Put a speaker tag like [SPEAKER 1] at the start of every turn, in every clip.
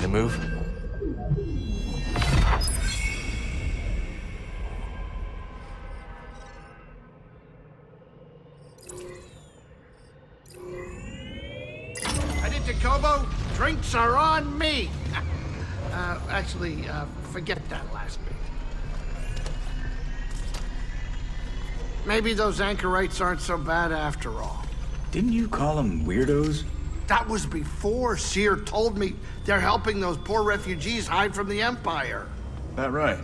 [SPEAKER 1] move?
[SPEAKER 2] Headed to Koboh? Drinks are on me! Actually, forget that last bit. Maybe those anchorites aren't so bad after all.
[SPEAKER 3] Didn't you call them weirdos?
[SPEAKER 2] That was before Seer told me they're helping those poor refugees hide from the Empire.
[SPEAKER 3] That right?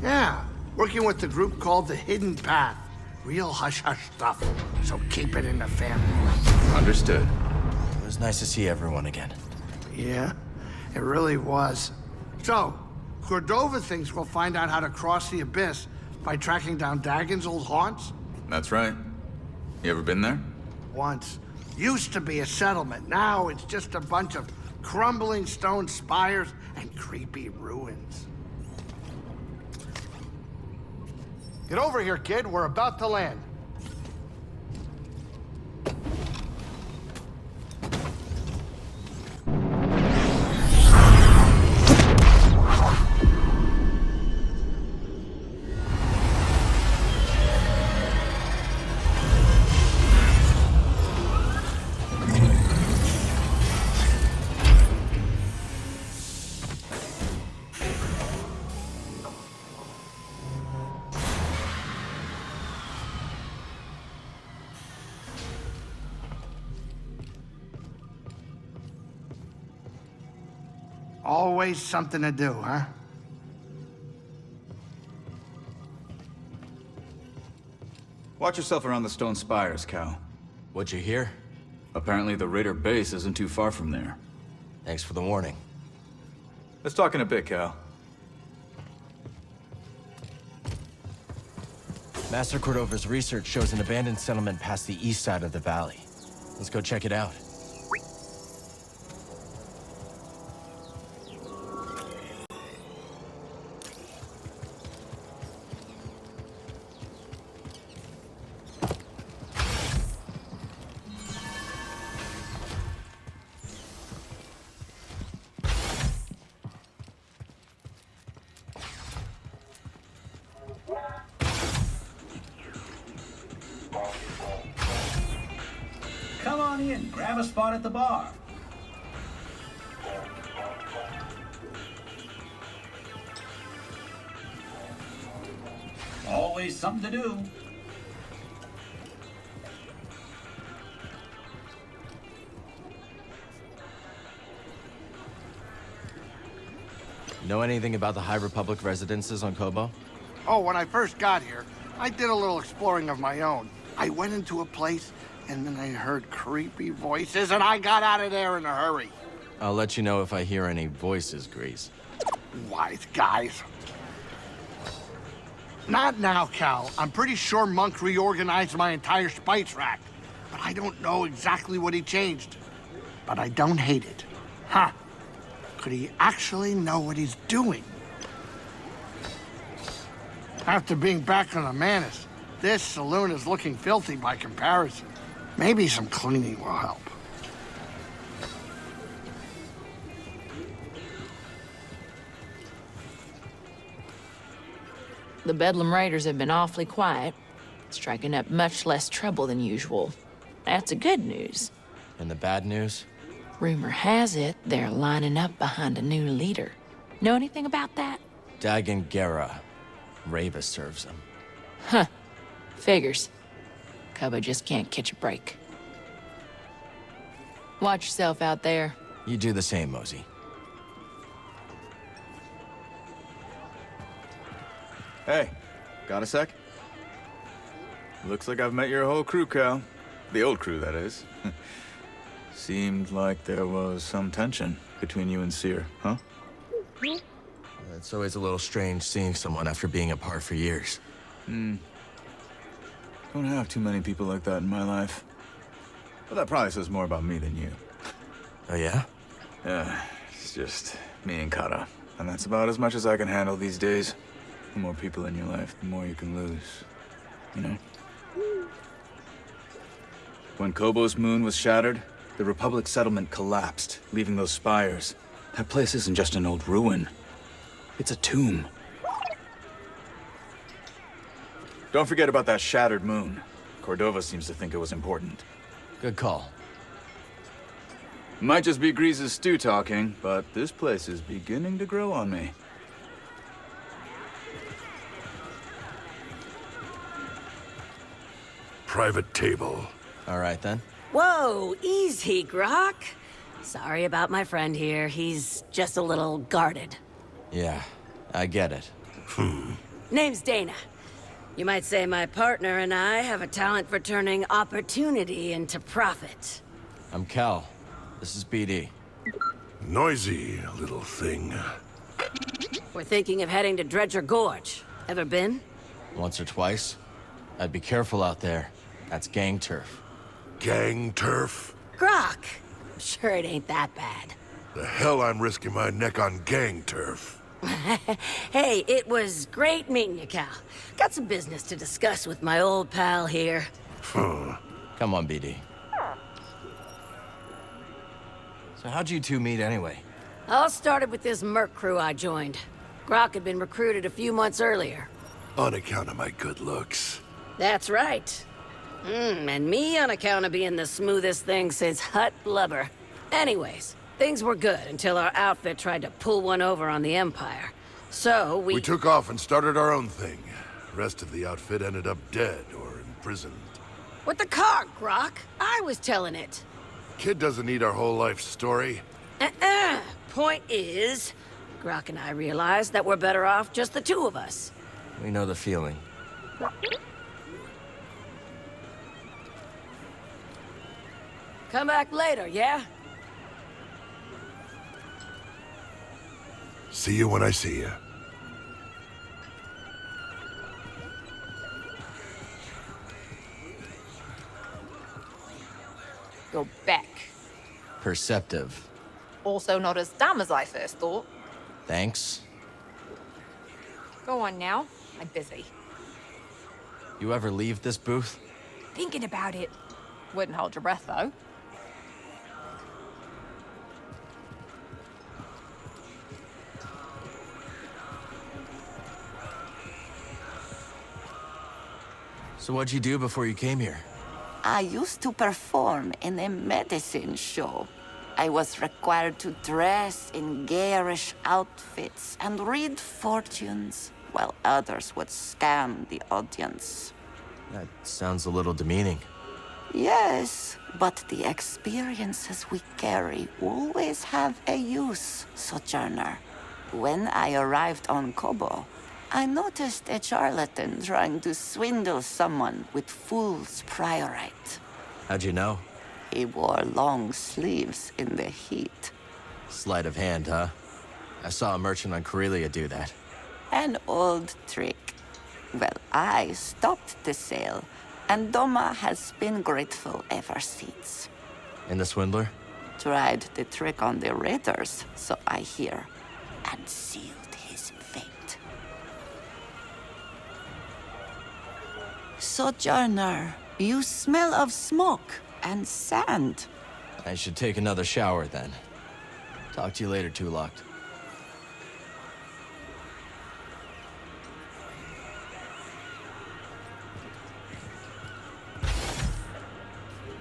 [SPEAKER 2] Yeah, working with the group called the Hidden Path. Real hush-hush stuff, so keep it in the family.
[SPEAKER 3] Understood.
[SPEAKER 1] It was nice to see everyone again.
[SPEAKER 2] Yeah, it really was. So, Cordova thinks we'll find out how to cross the Abyss by tracking down Dagon's old haunts?
[SPEAKER 3] That's right. You ever been there?
[SPEAKER 2] Once. Used to be a settlement. Now it's just a bunch of crumbling stone spires and creepy ruins. Get over here, kid. We're about to land. Always something to do, huh?
[SPEAKER 3] Watch yourself around the stone spires, Cal.
[SPEAKER 1] What'd you hear?
[SPEAKER 3] Apparently the Raider base isn't too far from there.
[SPEAKER 1] Thanks for the warning.
[SPEAKER 3] Let's talk in a bit, Cal.
[SPEAKER 1] Master Cordova's research shows an abandoned settlement past the east side of the valley. Let's go check it out.
[SPEAKER 4] Come on in, grab a spot at the bar. Always something to do.
[SPEAKER 1] Know anything about the High Republic residences on Koboh?
[SPEAKER 2] Oh, when I first got here, I did a little exploring of my own. I went into a place, and then I heard creepy voices, and I got out of there in a hurry.
[SPEAKER 1] I'll let you know if I hear any voices, Grease.
[SPEAKER 2] Wise guys. Not now, Cal. I'm pretty sure Monk reorganized my entire spice rack. But I don't know exactly what he changed. But I don't hate it. Huh. Could he actually know what he's doing? After being back on the Manus, this saloon is looking filthy by comparison. Maybe some cleaning will help.
[SPEAKER 5] The Bedlam Raiders have been awfully quiet, striking up much less trouble than usual. That's the good news.
[SPEAKER 1] And the bad news?
[SPEAKER 5] Rumor has it they're lining up behind a new leader. Know anything about that?
[SPEAKER 1] Dagon Gera. Rava serves him.
[SPEAKER 5] Huh. Figures. Koboh just can't catch a break. Watch yourself out there.
[SPEAKER 1] You do the same, Mosey.
[SPEAKER 3] Hey, got a sec? Looks like I've met your whole crew, Cal. The old crew, that is. Seemed like there was some tension between you and Seer, huh?
[SPEAKER 1] It's always a little strange seeing someone after being apart for years.
[SPEAKER 3] Don't have too many people like that in my life. But that probably says more about me than you.
[SPEAKER 1] Oh, yeah?
[SPEAKER 3] Yeah, it's just me and Kata. And that's about as much as I can handle these days. The more people in your life, the more you can lose. You know? When Koboh's moon was shattered, the Republic settlement collapsed, leaving those spires. That place isn't just an old ruin. It's a tomb. Don't forget about that shattered moon. Cordova seems to think it was important.
[SPEAKER 1] Good call.
[SPEAKER 3] Might just be Grease's stew talking, but this place is beginning to grow on me.
[SPEAKER 6] Private table.
[SPEAKER 1] All right, then.
[SPEAKER 7] Whoa, easy, Grok. Sorry about my friend here. He's just a little guarded.
[SPEAKER 1] Yeah, I get it.
[SPEAKER 7] Name's Dana. You might say my partner and I have a talent for turning opportunity into profit.
[SPEAKER 1] I'm Cal. This is BD.
[SPEAKER 6] Noisy little thing.
[SPEAKER 7] We're thinking of heading to Dredger Gorge. Ever been?
[SPEAKER 1] Once or twice. I'd be careful out there. That's gang turf.
[SPEAKER 6] Gang turf?
[SPEAKER 7] Grok! I'm sure it ain't that bad.
[SPEAKER 6] The hell I'm risking my neck on gang turf.
[SPEAKER 7] Hey, it was great meeting you, Cal. Got some business to discuss with my old pal here.
[SPEAKER 1] Come on, BD. So how'd you two meet anyway?
[SPEAKER 7] All started with this merc crew I joined. Grok had been recruited a few months earlier.
[SPEAKER 6] On account of my good looks.
[SPEAKER 7] That's right. And me on account of being the smoothest thing since hut blubber. Anyways, things were good until our outfit tried to pull one over on the Empire. So
[SPEAKER 6] We took off and started our own thing. Rest of the outfit ended up dead or imprisoned.
[SPEAKER 7] With the car, Grok. I was telling it.
[SPEAKER 6] Kid doesn't need our whole life story.
[SPEAKER 7] Point is, Grok and I realized that we're better off just the two of us.
[SPEAKER 1] We know the feeling.
[SPEAKER 7] Come back later, yeah?
[SPEAKER 6] See you when I see you.
[SPEAKER 8] You're back.
[SPEAKER 1] Perceptive.
[SPEAKER 8] Also not as dumb as I first thought.
[SPEAKER 1] Thanks.
[SPEAKER 8] Go on now. I'm busy.
[SPEAKER 1] You ever leave this booth?
[SPEAKER 8] Thinking about it. Wouldn't hold your breath, though.
[SPEAKER 1] So what'd you do before you came here?
[SPEAKER 9] I used to perform in a medicine show. I was required to dress in garish outfits and read fortunes, while others would scam the audience.
[SPEAKER 1] That sounds a little demeaning.
[SPEAKER 9] Yes, but the experiences we carry always have a use, Sojourner. When I arrived on Koboh, I noticed a charlatan trying to swindle someone with fool's priorite.
[SPEAKER 1] How'd you know?
[SPEAKER 9] He wore long sleeves in the heat.
[SPEAKER 1] Sleight of hand, huh? I saw a merchant on Corellia do that.
[SPEAKER 9] An old trick. Well, I stopped the sale, and Doma has been grateful ever since.
[SPEAKER 1] And the swindler?
[SPEAKER 9] Tried the trick on the raiders, so I hear, and sealed his fate. Sojourner, you smell of smoke and sand.
[SPEAKER 1] I should take another shower then. Talk to you later, Tulok.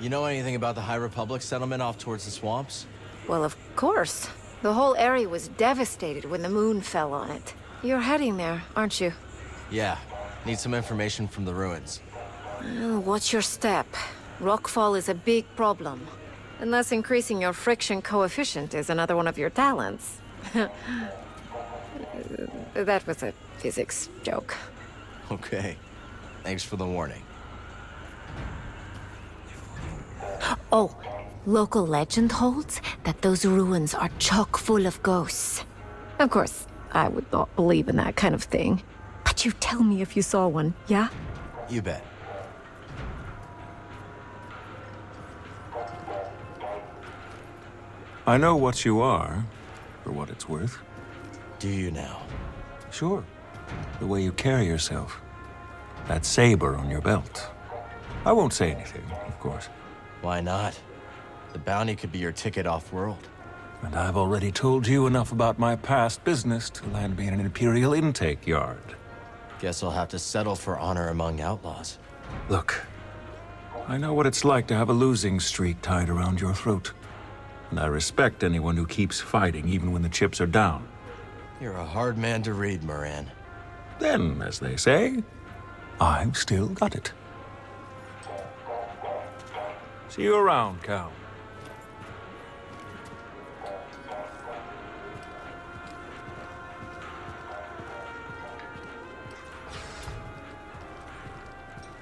[SPEAKER 1] You know anything about the High Republic settlement off towards the swamps?
[SPEAKER 10] Well, of course. The whole area was devastated when the moon fell on it. You're heading there, aren't you?
[SPEAKER 1] Yeah. Need some information from the ruins.
[SPEAKER 10] Well, watch your step. Rockfall is a big problem. Unless increasing your friction coefficient is another one of your talents. That was a physics joke.
[SPEAKER 1] Okay. Thanks for the warning.
[SPEAKER 10] Oh, local legend holds that those ruins are chock full of ghosts. Of course, I would not believe in that kind of thing. But you tell me if you saw one, yeah?
[SPEAKER 1] You bet.
[SPEAKER 11] I know what you are, for what it's worth.
[SPEAKER 1] Do you now?
[SPEAKER 11] Sure. The way you carry yourself. That saber on your belt. I won't say anything, of course.
[SPEAKER 1] Why not? The bounty could be your ticket off-world.
[SPEAKER 11] And I've already told you enough about my past business to land me in an Imperial intake yard.
[SPEAKER 1] Guess I'll have to settle for honor among outlaws.
[SPEAKER 11] Look, I know what it's like to have a losing streak tied around your throat. And I respect anyone who keeps fighting even when the chips are down.
[SPEAKER 1] You're a hard man to read, Moran.
[SPEAKER 11] Then, as they say, I've still got it. See you around, Cal.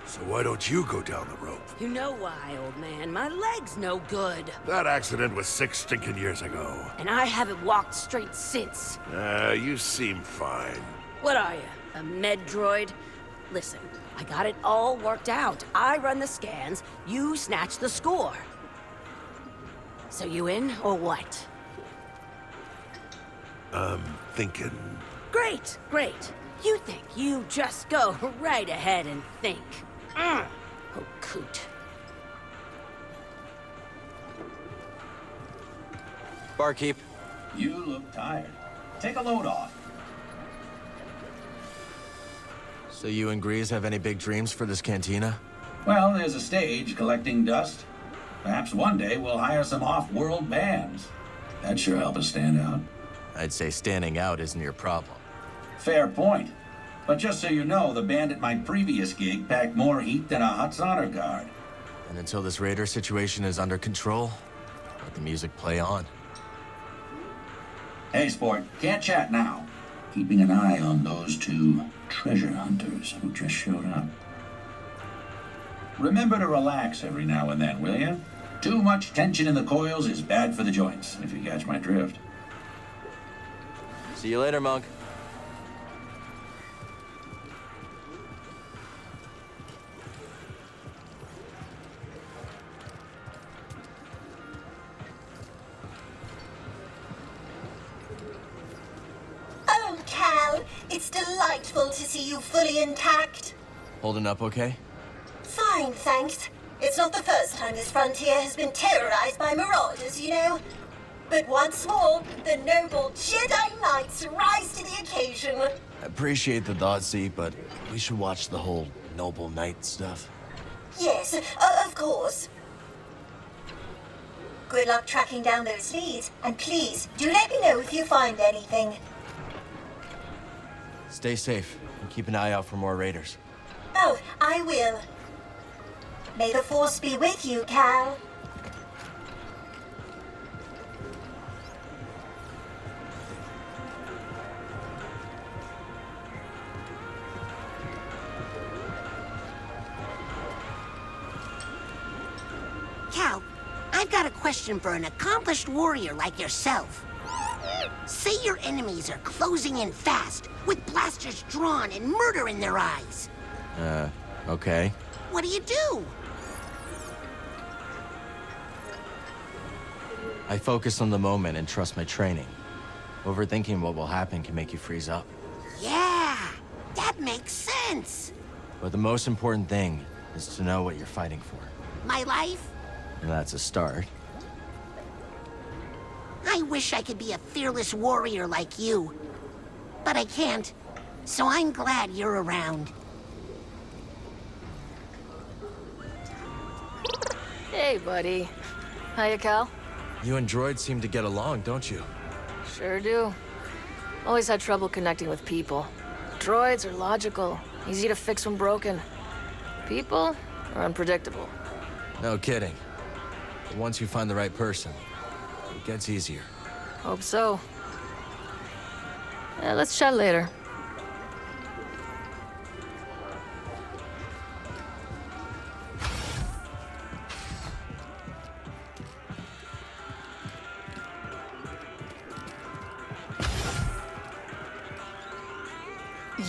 [SPEAKER 6] So why don't you go down the rope?
[SPEAKER 7] You know why, old man. My leg's no good.
[SPEAKER 6] That accident was 6 stinking years ago.
[SPEAKER 7] And I haven't walked straight since.
[SPEAKER 6] You seem fine.
[SPEAKER 7] What are you, a med droid? Listen, I got it all worked out. I run the scans, you snatch the score. So you in, or what?
[SPEAKER 6] Thinking.
[SPEAKER 7] Great, great. You think you just go right ahead and think. Oh, coot.
[SPEAKER 1] Barkeep.
[SPEAKER 4] You look tired. Take a load off.
[SPEAKER 1] So you and Grease have any big dreams for this cantina?
[SPEAKER 4] Well, there's a stage collecting dust. Perhaps one day we'll hire some off-world bands. That'd sure help us stand out.
[SPEAKER 1] I'd say standing out isn't your problem.
[SPEAKER 4] Fair point. But just so you know, the band at my previous gig packed more heat than a Hutt's honor guard.
[SPEAKER 1] And until this raider situation is under control, let the music play on.
[SPEAKER 4] Hey, sport, can't chat now. Keeping an eye on those two treasure hunters who just showed up. Remember to relax every now and then, will you? Too much tension in the coils is bad for the joints, if you catch my drift.
[SPEAKER 1] See you later, Monk.
[SPEAKER 12] Oh, Cal, it's delightful to see you fully intact.
[SPEAKER 1] Holding up okay?
[SPEAKER 12] Fine, thanks. It's not the first time this frontier has been terrorized by marauders, you know. But once more, the noble Jedi Knights rise to the occasion.
[SPEAKER 1] I appreciate the thought, see, but we should watch the whole noble knight stuff.
[SPEAKER 12] Yes, of course. Good luck tracking down those leads, and please, do let me know if you find anything.
[SPEAKER 1] Stay safe, and keep an eye out for more raiders.
[SPEAKER 12] Oh, I will. May the Force be with you, Cal.
[SPEAKER 13] Cal, I've got a question for an accomplished warrior like yourself. Say your enemies are closing in fast, with blasters drawn and murder in their eyes.
[SPEAKER 1] Okay.
[SPEAKER 13] What do you do?
[SPEAKER 1] I focus on the moment and trust my training. Overthinking what will happen can make you freeze up.
[SPEAKER 13] Yeah, that makes sense.
[SPEAKER 1] But the most important thing is to know what you're fighting for.
[SPEAKER 13] My life?
[SPEAKER 1] And that's a start.
[SPEAKER 13] I wish I could be a fearless warrior like you. But I can't, so I'm glad you're around.
[SPEAKER 8] Hey, buddy. Hiya, Cal.
[SPEAKER 1] You and droids seem to get along, don't you?
[SPEAKER 8] Sure do. Always had trouble connecting with people. Droids are logical, easy to fix when broken. People are unpredictable.
[SPEAKER 1] No kidding. But once you find the right person, it gets easier.
[SPEAKER 8] Hope so. Let's chat later.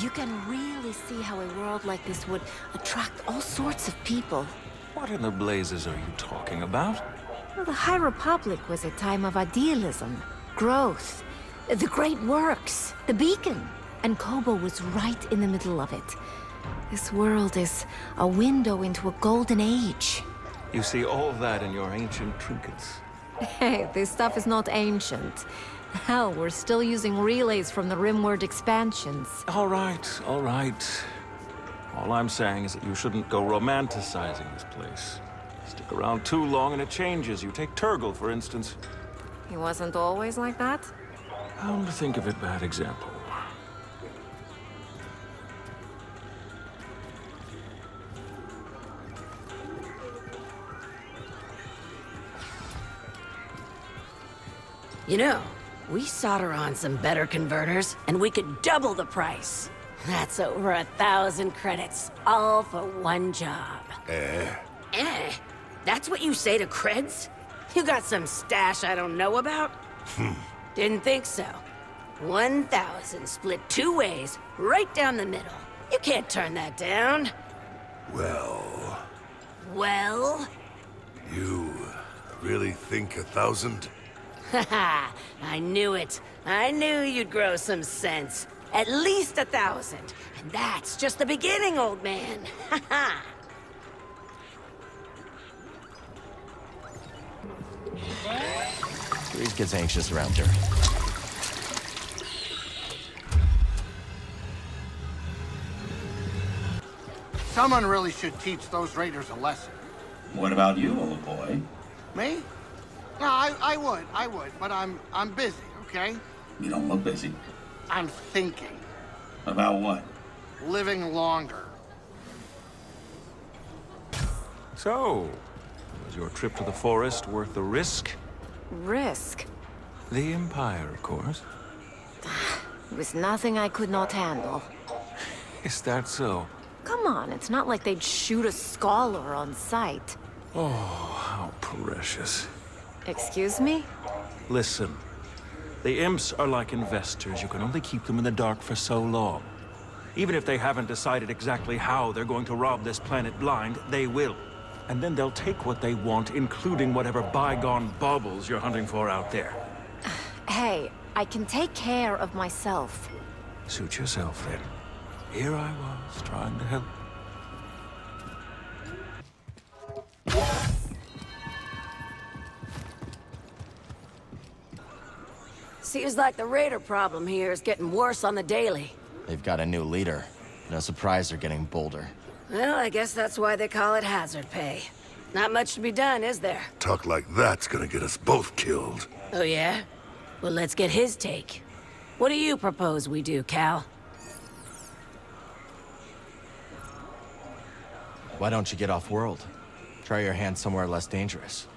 [SPEAKER 10] You can really see how a world like this would attract all sorts of people.
[SPEAKER 11] What in the blazes are you talking about?
[SPEAKER 10] Well, the High Republic was a time of idealism, growth, the great works, the beacon. And Koboh was right in the middle of it. This world is a window into a golden age.
[SPEAKER 11] You see all that in your ancient trinkets.
[SPEAKER 10] Hey, this stuff is not ancient. Hell, we're still using relays from the Rimward expansions.
[SPEAKER 11] All right, all right. All I'm saying is that you shouldn't go romanticizing this place. Stick around too long and it changes. You take Turgle, for instance.
[SPEAKER 10] He wasn't always like that?
[SPEAKER 11] Come to think of it, bad example.
[SPEAKER 7] You know, we solder on some better converters, and we could double the price. That's over 1,000 credits, all for one job. Eh? That's what you say to creds? You got some stash I don't know about? Didn't think so. 1,000 split 2 ways, right down the middle. You can't turn that down.
[SPEAKER 6] Well...
[SPEAKER 7] Well?
[SPEAKER 6] You really think 1,000?
[SPEAKER 7] Haha, I knew it. I knew you'd grow some sense. At least 1,000. And that's just the beginning, old man. Haha.
[SPEAKER 1] Grease gets anxious around her.
[SPEAKER 2] Someone really should teach those raiders a lesson.
[SPEAKER 4] What about you, old boy?
[SPEAKER 2] Me? No, I would, but I'm busy, okay?
[SPEAKER 4] You don't look busy.
[SPEAKER 2] I'm thinking.
[SPEAKER 4] About what?
[SPEAKER 2] Living longer.
[SPEAKER 11] So, was your trip to the forest worth the risk?
[SPEAKER 10] Risk?
[SPEAKER 11] The Empire, of course.
[SPEAKER 10] It was nothing I could not handle.
[SPEAKER 11] Is that so?
[SPEAKER 10] Come on, it's not like they'd shoot a scholar on sight.
[SPEAKER 11] Oh, how precious.
[SPEAKER 10] Excuse me?
[SPEAKER 11] Listen, the imps are like investors. You can only keep them in the dark for so long. Even if they haven't decided exactly how they're going to rob this planet blind, they will. And then they'll take what they want, including whatever bygone baubles you're hunting for out there.
[SPEAKER 10] Hey, I can take care of myself.
[SPEAKER 11] Suit yourself, then. Here I was, trying to help.
[SPEAKER 7] Seems like the raider problem here is getting worse on the daily.
[SPEAKER 1] They've got a new leader. No surprise they're getting bolder.
[SPEAKER 7] Well, I guess that's why they call it hazard pay. Not much to be done, is there?
[SPEAKER 6] Talk like that's gonna get us both killed.
[SPEAKER 7] Oh, yeah? Well, let's get his take. What do you propose we do, Cal?
[SPEAKER 1] Why don't you get off-world? Try your hand somewhere less dangerous.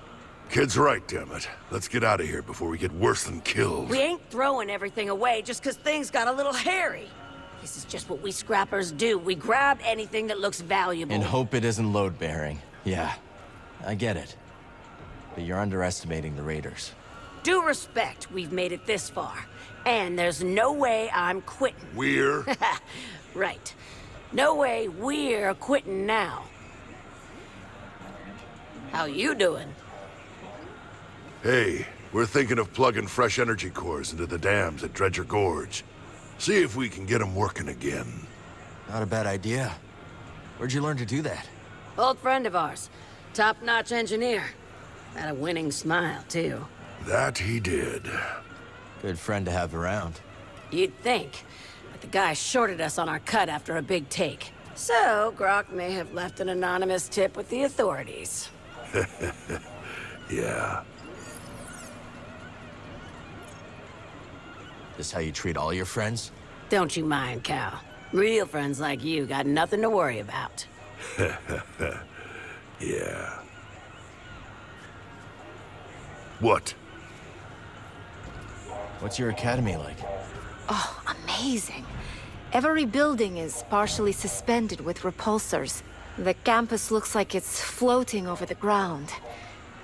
[SPEAKER 6] Kid's right, damn it. Let's get out of here before we get worse than killed.
[SPEAKER 7] We ain't throwing everything away just 'cause things got a little hairy. This is just what we scrappers do. We grab anything that looks valuable.
[SPEAKER 1] And hope it isn't load-bearing. Yeah, I get it. But you're underestimating the raiders.
[SPEAKER 7] Due respect, we've made it this far. And there's no way I'm quitting.
[SPEAKER 6] We're?
[SPEAKER 7] Right. No way we're quitting now. How you doing?
[SPEAKER 6] Hey, we're thinking of plugging fresh energy cores into the dams at Dredger Gorge. See if we can get them working again.
[SPEAKER 1] Not a bad idea. Where'd you learn to do that?
[SPEAKER 7] Old friend of ours. Top-notch engineer. Had a winning smile, too.
[SPEAKER 6] That he did.
[SPEAKER 1] Good friend to have around.
[SPEAKER 7] You'd think. But the guy shorted us on our cut after a big take. So, Grok may have left an anonymous tip with the authorities.
[SPEAKER 6] Yeah.
[SPEAKER 1] This how you treat all your friends?
[SPEAKER 7] Don't you mind, Cal. Real friends like you got nothing to worry about.
[SPEAKER 6] Yeah. What?
[SPEAKER 1] What's your academy like?
[SPEAKER 10] Oh, amazing. Every building is partially suspended with repulsors. The campus looks like it's floating over the ground.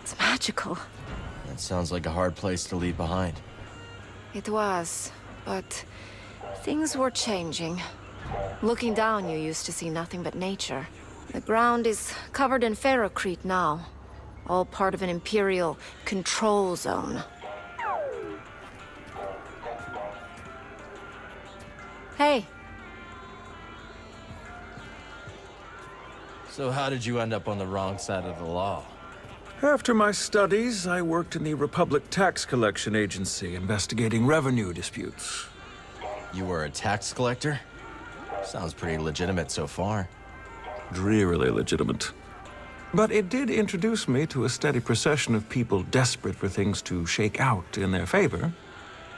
[SPEAKER 10] It's magical.
[SPEAKER 1] That sounds like a hard place to leave behind.
[SPEAKER 10] It was, but things were changing. Looking down, you used to see nothing but nature. The ground is covered in ferrocrete now, all part of an Imperial control zone. Hey.
[SPEAKER 1] So how did you end up on the wrong side of the law?
[SPEAKER 11] After my studies, I worked in the Republic Tax Collection Agency, investigating revenue disputes.
[SPEAKER 1] You were a tax collector? Sounds pretty legitimate so far.
[SPEAKER 11] Drearily legitimate. But it did introduce me to a steady procession of people desperate for things to shake out in their favor,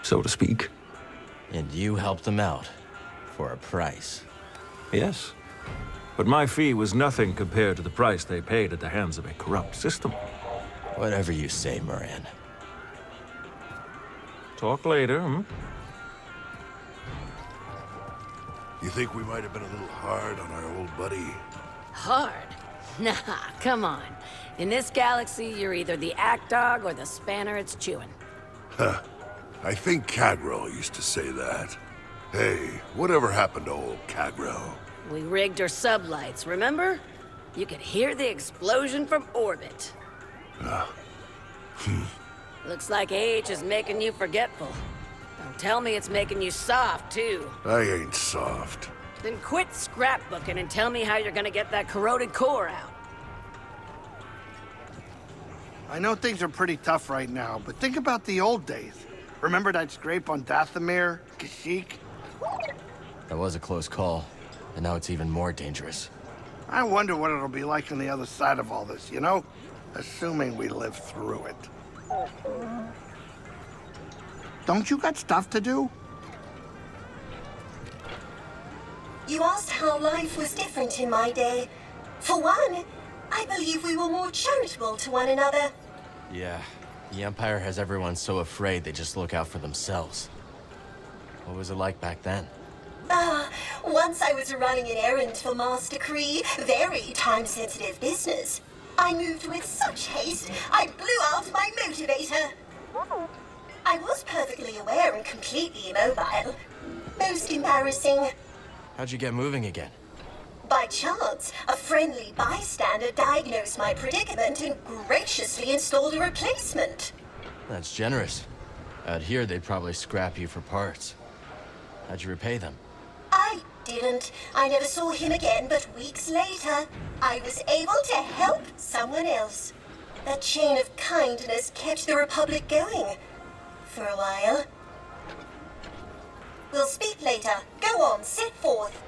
[SPEAKER 11] so to speak.
[SPEAKER 1] And you helped them out, for a price.
[SPEAKER 11] Yes. But my fee was nothing compared to the price they paid at the hands of a corrupt system.
[SPEAKER 1] Whatever you say, Moran.
[SPEAKER 11] Talk later, hmm?
[SPEAKER 6] You think we might have been a little hard on our old buddy?
[SPEAKER 7] Hard? Nah, come on. In this galaxy, you're either the act dog or the spanner it's chewing.
[SPEAKER 6] Huh. I think Cagro used to say that. Hey, whatever happened to old Cagro?
[SPEAKER 7] We rigged her sublights, remember? You could hear the explosion from orbit. Looks like age is making you forgetful. Don't tell me it's making you soft, too.
[SPEAKER 6] I ain't soft.
[SPEAKER 7] Then quit scrapbooking and tell me how you're gonna get that corroded core out.
[SPEAKER 2] I know things are pretty tough right now, but think about the old days. Remember that scrape on Dathomir, Kashyyyk?
[SPEAKER 1] That was a close call, and now it's even more dangerous.
[SPEAKER 2] I wonder what it'll be like on the other side of all this, you know? Assuming we live through it. Don't you got stuff to do?
[SPEAKER 12] You asked how life was different in my day. For one, I believe we were more charitable to one another.
[SPEAKER 1] Yeah, the Empire has everyone so afraid they just look out for themselves. What was it like back then?
[SPEAKER 12] Once I was running an errand for Master Kree, very time-sensitive business. I moved with such haste, I blew out my motivator. I was perfectly aware and completely immobile. Most embarrassing.
[SPEAKER 1] How'd you get moving again?
[SPEAKER 12] By chance, a friendly bystander diagnosed my predicament and graciously installed a replacement.
[SPEAKER 1] That's generous. Out here, they'd probably scrap you for parts. How'd you repay them?
[SPEAKER 12] I didn't. I never saw him again, but weeks later, I was able to help someone else. That chain of kindness kept the Republic going. For a while. We'll speak later. Go on, set forth.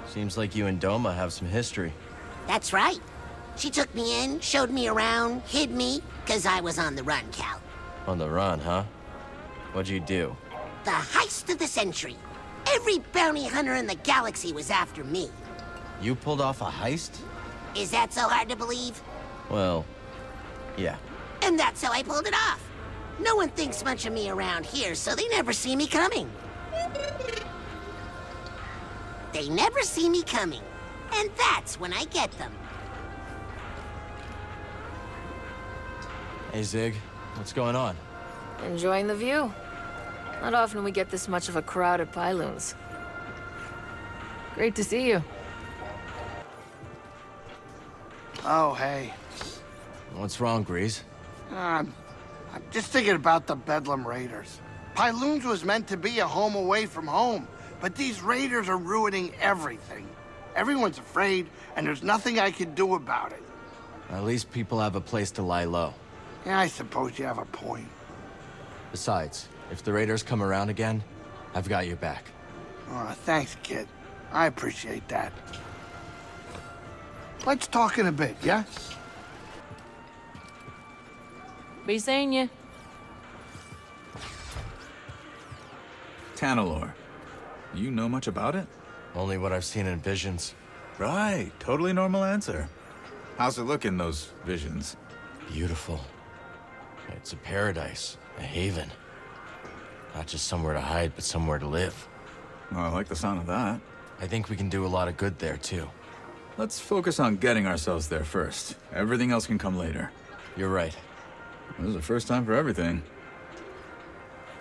[SPEAKER 1] Seems like you and Doma have some history.
[SPEAKER 13] That's right. She took me in, showed me around, hid me, 'cause I was on the run, Cal.
[SPEAKER 1] On the run, huh? What'd you do?
[SPEAKER 13] The heist of the century. Every bounty hunter in the galaxy was after me.
[SPEAKER 1] You pulled off a heist?
[SPEAKER 13] Is that so hard to believe?
[SPEAKER 1] Well, yeah.
[SPEAKER 13] And that's how I pulled it off. No one thinks much of me around here, so they never see me coming. They never see me coming. And that's when I get them.
[SPEAKER 1] Hey, Zig. What's going on?
[SPEAKER 8] Enjoying the view. Not often we get this much of a crowd at Pyloon's. Great to see you.
[SPEAKER 2] Oh, hey.
[SPEAKER 1] What's wrong, Grease?
[SPEAKER 2] I'm just thinking about the Bedlam Raiders. Pyloon's was meant to be a home away from home, but these raiders are ruining everything. Everyone's afraid, and there's nothing I can do about it.
[SPEAKER 1] At least people have a place to lie low.
[SPEAKER 2] Yeah, I suppose you have a point.
[SPEAKER 1] Besides, if the raiders come around again, I've got your back.
[SPEAKER 2] Oh, thanks, kid. I appreciate that. Let's talk in a bit, yeah?
[SPEAKER 5] Be seeing you.
[SPEAKER 3] Tanalor. You know much about it?
[SPEAKER 1] Only what I've seen in visions.
[SPEAKER 3] Right, totally normal answer. How's it look in those visions?
[SPEAKER 1] Beautiful. It's a paradise, a haven. Not just somewhere to hide, but somewhere to live.
[SPEAKER 3] Well, I like the sound of that.
[SPEAKER 1] I think we can do a lot of good there, too.
[SPEAKER 3] Let's focus on getting ourselves there first. Everything else can come later.
[SPEAKER 1] You're right.
[SPEAKER 3] This is the first time for everything.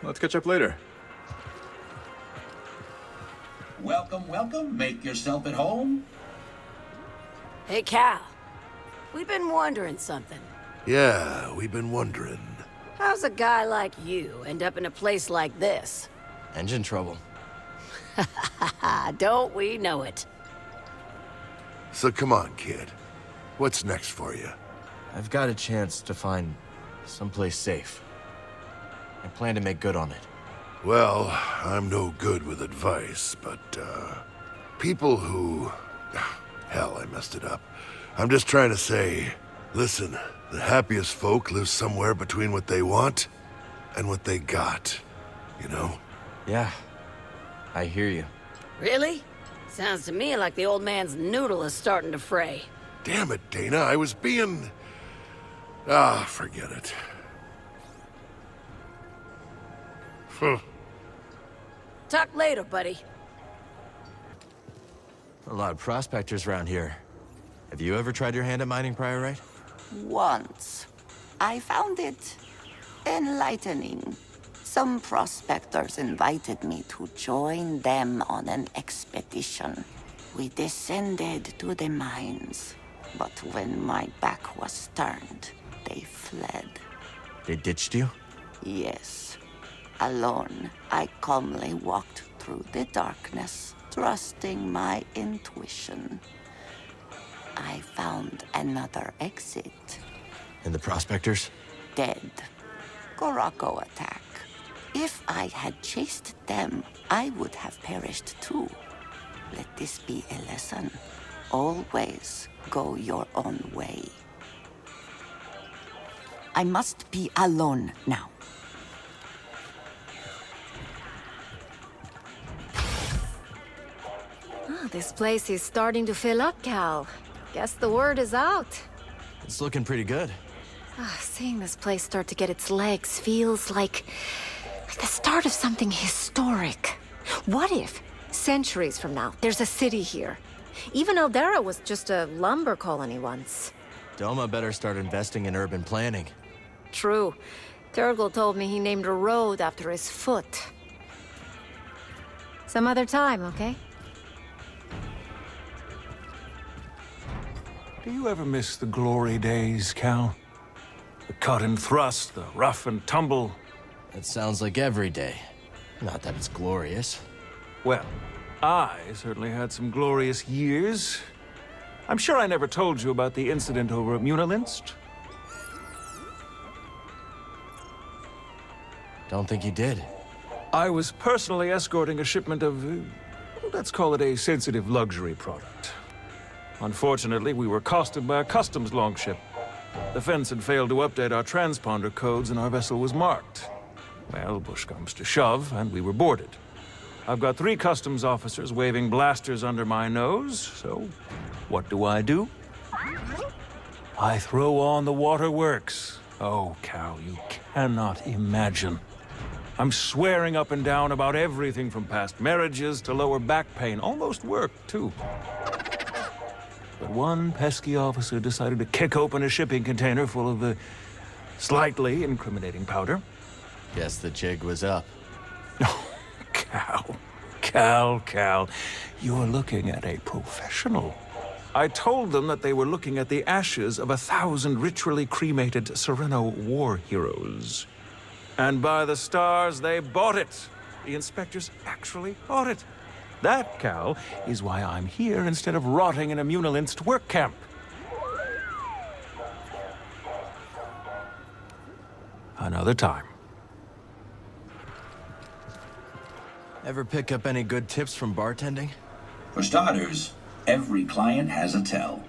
[SPEAKER 3] Let's catch up later.
[SPEAKER 4] Welcome, welcome. Make yourself at home.
[SPEAKER 7] Hey, Cal. We've been wondering something.
[SPEAKER 6] Yeah, we've been wondering.
[SPEAKER 7] How's a guy like you end up in a place like this?
[SPEAKER 1] Engine trouble.
[SPEAKER 7] Don't we know it?
[SPEAKER 6] So come on, kid. What's next for you?
[SPEAKER 1] I've got a chance to find someplace safe. I plan to make good on it.
[SPEAKER 6] Well, I'm no good with advice, but, people who... Hell, I messed it up. I'm just trying to say, listen, the happiest folk live somewhere between what they want and what they got, you know?
[SPEAKER 1] Yeah, I hear you.
[SPEAKER 7] Really? Sounds to me like the old man's noodle is starting to fray.
[SPEAKER 6] Damn it, Dana, I was being... Ah, forget it.
[SPEAKER 7] Talk later, buddy.
[SPEAKER 1] A lot of prospectors around here. Have you ever tried your hand at mining priorite?
[SPEAKER 9] Once. I found it enlightening. Some prospectors invited me to join them on an expedition. We descended to the mines, but when my back was turned, they fled.
[SPEAKER 1] They ditched you?
[SPEAKER 9] Yes. Alone, I calmly walked through the darkness, trusting my intuition. I found another exit.
[SPEAKER 1] And the prospectors?
[SPEAKER 9] Dead. Gorako attack. If I had chased them, I would have perished too. Let this be a lesson. Always go your own way. I must be alone now.
[SPEAKER 10] Oh, this place is starting to fill up, Cal. Guess the word is out.
[SPEAKER 1] It's looking pretty good.
[SPEAKER 10] Seeing this place start to get its legs feels like the start of something historic. What if, centuries from now, there's a city here? Even Eldera was just a lumber colony once.
[SPEAKER 1] Doma better start investing in urban planning.
[SPEAKER 10] True. Turgle told me he named a road after his foot. Some other time, okay?
[SPEAKER 11] Do you ever miss the glory days, Cal? The cut and thrust, the rough and tumble.
[SPEAKER 1] That sounds like every day. Not that it's glorious.
[SPEAKER 11] Well, I certainly had some glorious years. I'm sure I never told you about the incident over at Munilinst.
[SPEAKER 1] Don't think you did.
[SPEAKER 11] I was personally escorting a shipment of, let's call it a sensitive luxury product. Unfortunately, we were accosted by a customs longship. The fence had failed to update our transponder codes and our vessel was marked. Well, push comes to shove, and we were boarded. I've got 3 customs officers waving blasters under my nose, so what do? I throw on the waterworks. Oh, Cal, you cannot imagine. I'm swearing up and down about everything from past marriages to lower back pain. Almost worked, too. But one pesky officer decided to kick open a shipping container full of the slightly incriminating powder.
[SPEAKER 1] Guess the jig was up.
[SPEAKER 11] Oh, Cal, you're looking at a professional. I told them that they were looking at the ashes of 1,000 ritually cremated Sereno war heroes. And by the stars, they bought it. The inspectors actually bought it. That, Cal, is why I'm here instead of rotting in a Munilinst work camp. Another time.
[SPEAKER 1] Ever pick up any good tips from bartending?
[SPEAKER 4] For starters, every client has a tell.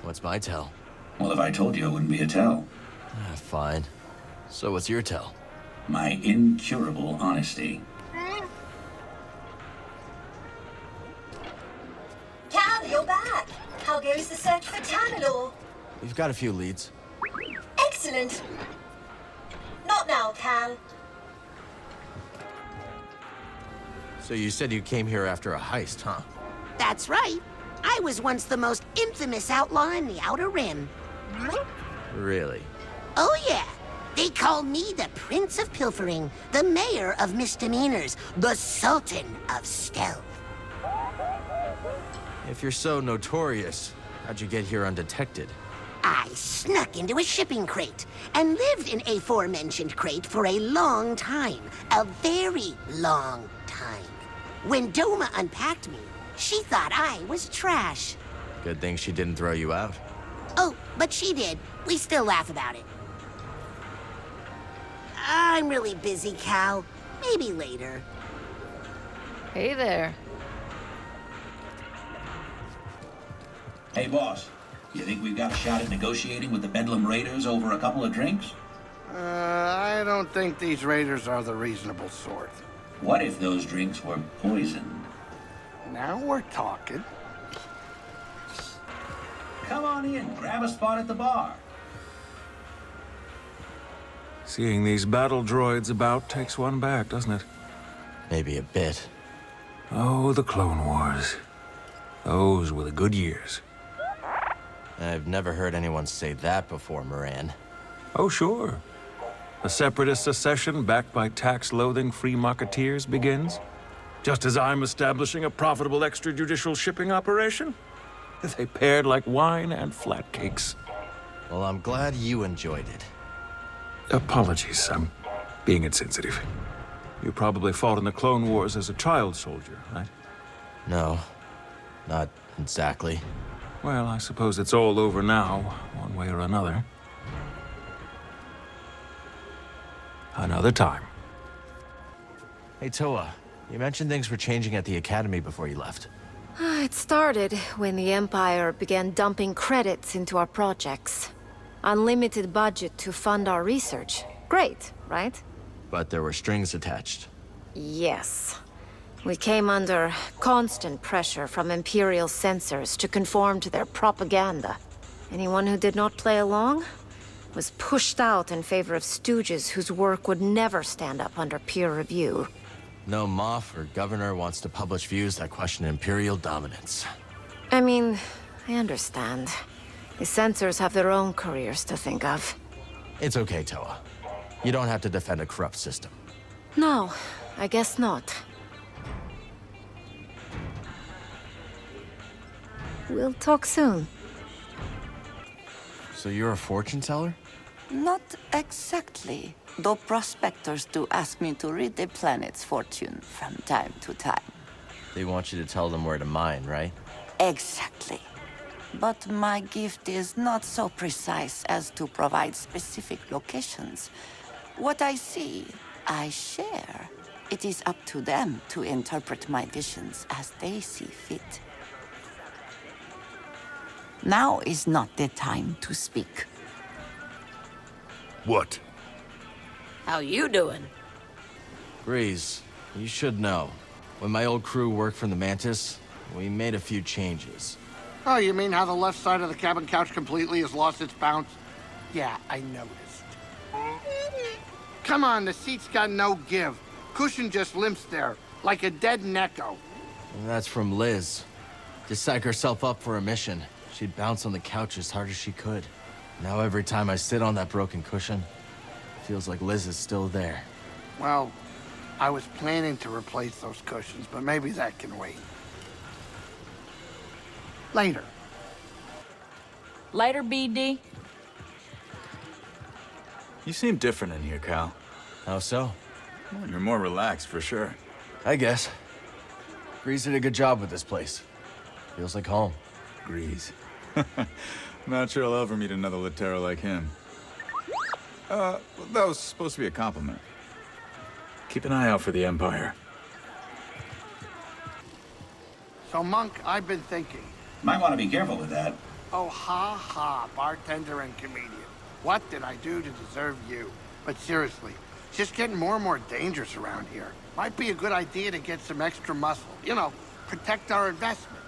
[SPEAKER 1] What's my tell?
[SPEAKER 4] Well, if I told you, it wouldn't be a tell.
[SPEAKER 1] Fine. So what's your tell?
[SPEAKER 4] My incurable honesty.
[SPEAKER 12] Cal, you're back. How goes the search for Tanalor?
[SPEAKER 1] We've got a few leads.
[SPEAKER 12] Excellent. Not now, Cal.
[SPEAKER 1] So you said you came here after a heist, huh?
[SPEAKER 13] That's right. I was once the most infamous outlaw in the Outer Rim.
[SPEAKER 1] Really?
[SPEAKER 13] Oh, yeah. They call me the Prince of Pilfering, the Mayor of Misdemeanors, the Sultan of Stealth.
[SPEAKER 1] If you're so notorious, how'd you get here undetected?
[SPEAKER 13] I snuck into a shipping crate and lived in aforementioned crate for a long time. A very long time. When Doma unpacked me, she thought I was trash.
[SPEAKER 1] Good thing she didn't throw you out.
[SPEAKER 13] Oh, But she did. We still laugh about it. I'm really busy, Cal. Maybe later.
[SPEAKER 8] Hey there.
[SPEAKER 4] Hey, boss. You think we've got a shot at negotiating with the Bedlam Raiders over a couple of drinks?
[SPEAKER 2] I don't think these raiders are the reasonable sort.
[SPEAKER 4] What if those drinks were poisoned?
[SPEAKER 2] Now we're talking.
[SPEAKER 4] Come on in, grab a spot at the bar.
[SPEAKER 11] Seeing these battle droids about takes one back, doesn't it?
[SPEAKER 1] Maybe a bit.
[SPEAKER 11] Oh, the Clone Wars. Those were the good years.
[SPEAKER 1] I've never heard anyone say that before, Moran.
[SPEAKER 11] Oh, sure. A separatist secession backed by tax-loathing free marketeers begins. Just as I'm establishing a profitable extrajudicial shipping operation. They paired like wine and flatcakes.
[SPEAKER 1] Well, I'm glad you enjoyed it.
[SPEAKER 11] Apologies, I'm being insensitive. You probably fought in the Clone Wars as a child soldier, right?
[SPEAKER 1] No, not exactly.
[SPEAKER 11] Well, I suppose it's all over now, one way or another. Another time.
[SPEAKER 1] Hey, Toa, you mentioned things were changing at the Academy before you left.
[SPEAKER 10] It started when the Empire began dumping credits into our projects. Unlimited budget to fund our research. Great, right?
[SPEAKER 1] But there were strings attached.
[SPEAKER 10] Yes. We came under constant pressure from Imperial censors to conform to their propaganda. Anyone who did not play along was pushed out in favor of stooges whose work would never stand up under peer review.
[SPEAKER 1] No Moff or Governor wants to publish views that question Imperial dominance.
[SPEAKER 10] I mean, I understand. The censors have their own careers to think of.
[SPEAKER 1] It's okay, Toa. You don't have to defend a corrupt system.
[SPEAKER 10] No, I guess not. We'll talk soon.
[SPEAKER 1] So you're a fortune teller?
[SPEAKER 9] Not exactly, though prospectors do ask me to read the planet's fortune from time to time.
[SPEAKER 1] They want you to tell them where to mine, right?
[SPEAKER 9] Exactly. But my gift is not so precise as to provide specific locations. What I see, I share. It is up to them to interpret my visions as they see fit. Now is not the time to speak.
[SPEAKER 6] What?
[SPEAKER 7] How you doing?
[SPEAKER 1] Grease, you should know. When my old crew worked from the Mantis, we made a few changes.
[SPEAKER 2] Oh, you mean how the left side of the cabin couch completely has lost its bounce? Yeah, I noticed. Come on, the seat's got no give. Cushion just limps there, like a dead Neko.
[SPEAKER 1] And that's from Liz. To psych herself up for a mission, she'd bounce on the couch as hard as she could. Now every time I sit on that broken cushion, it feels like Liz is still there.
[SPEAKER 2] Well, I was planning to replace those cushions, but maybe that can wait. Later.
[SPEAKER 5] Later, BD.
[SPEAKER 3] You seem different in here, Cal.
[SPEAKER 1] How so?
[SPEAKER 3] Well, you're more relaxed, for sure.
[SPEAKER 1] I guess. Grease did a good job with this place. Feels like home.
[SPEAKER 3] Grease. Not sure I'll ever meet another Latero like him. That was supposed to be a compliment. Keep an eye out for the Empire.
[SPEAKER 2] So, Monk, I've been thinking.
[SPEAKER 4] Might want to be careful with that.
[SPEAKER 2] Oh, ha ha, bartender and comedian. What did I do to deserve you? But seriously, it's just getting more and more dangerous around here. Might be a good idea to get some extra muscle. You know, protect our investment.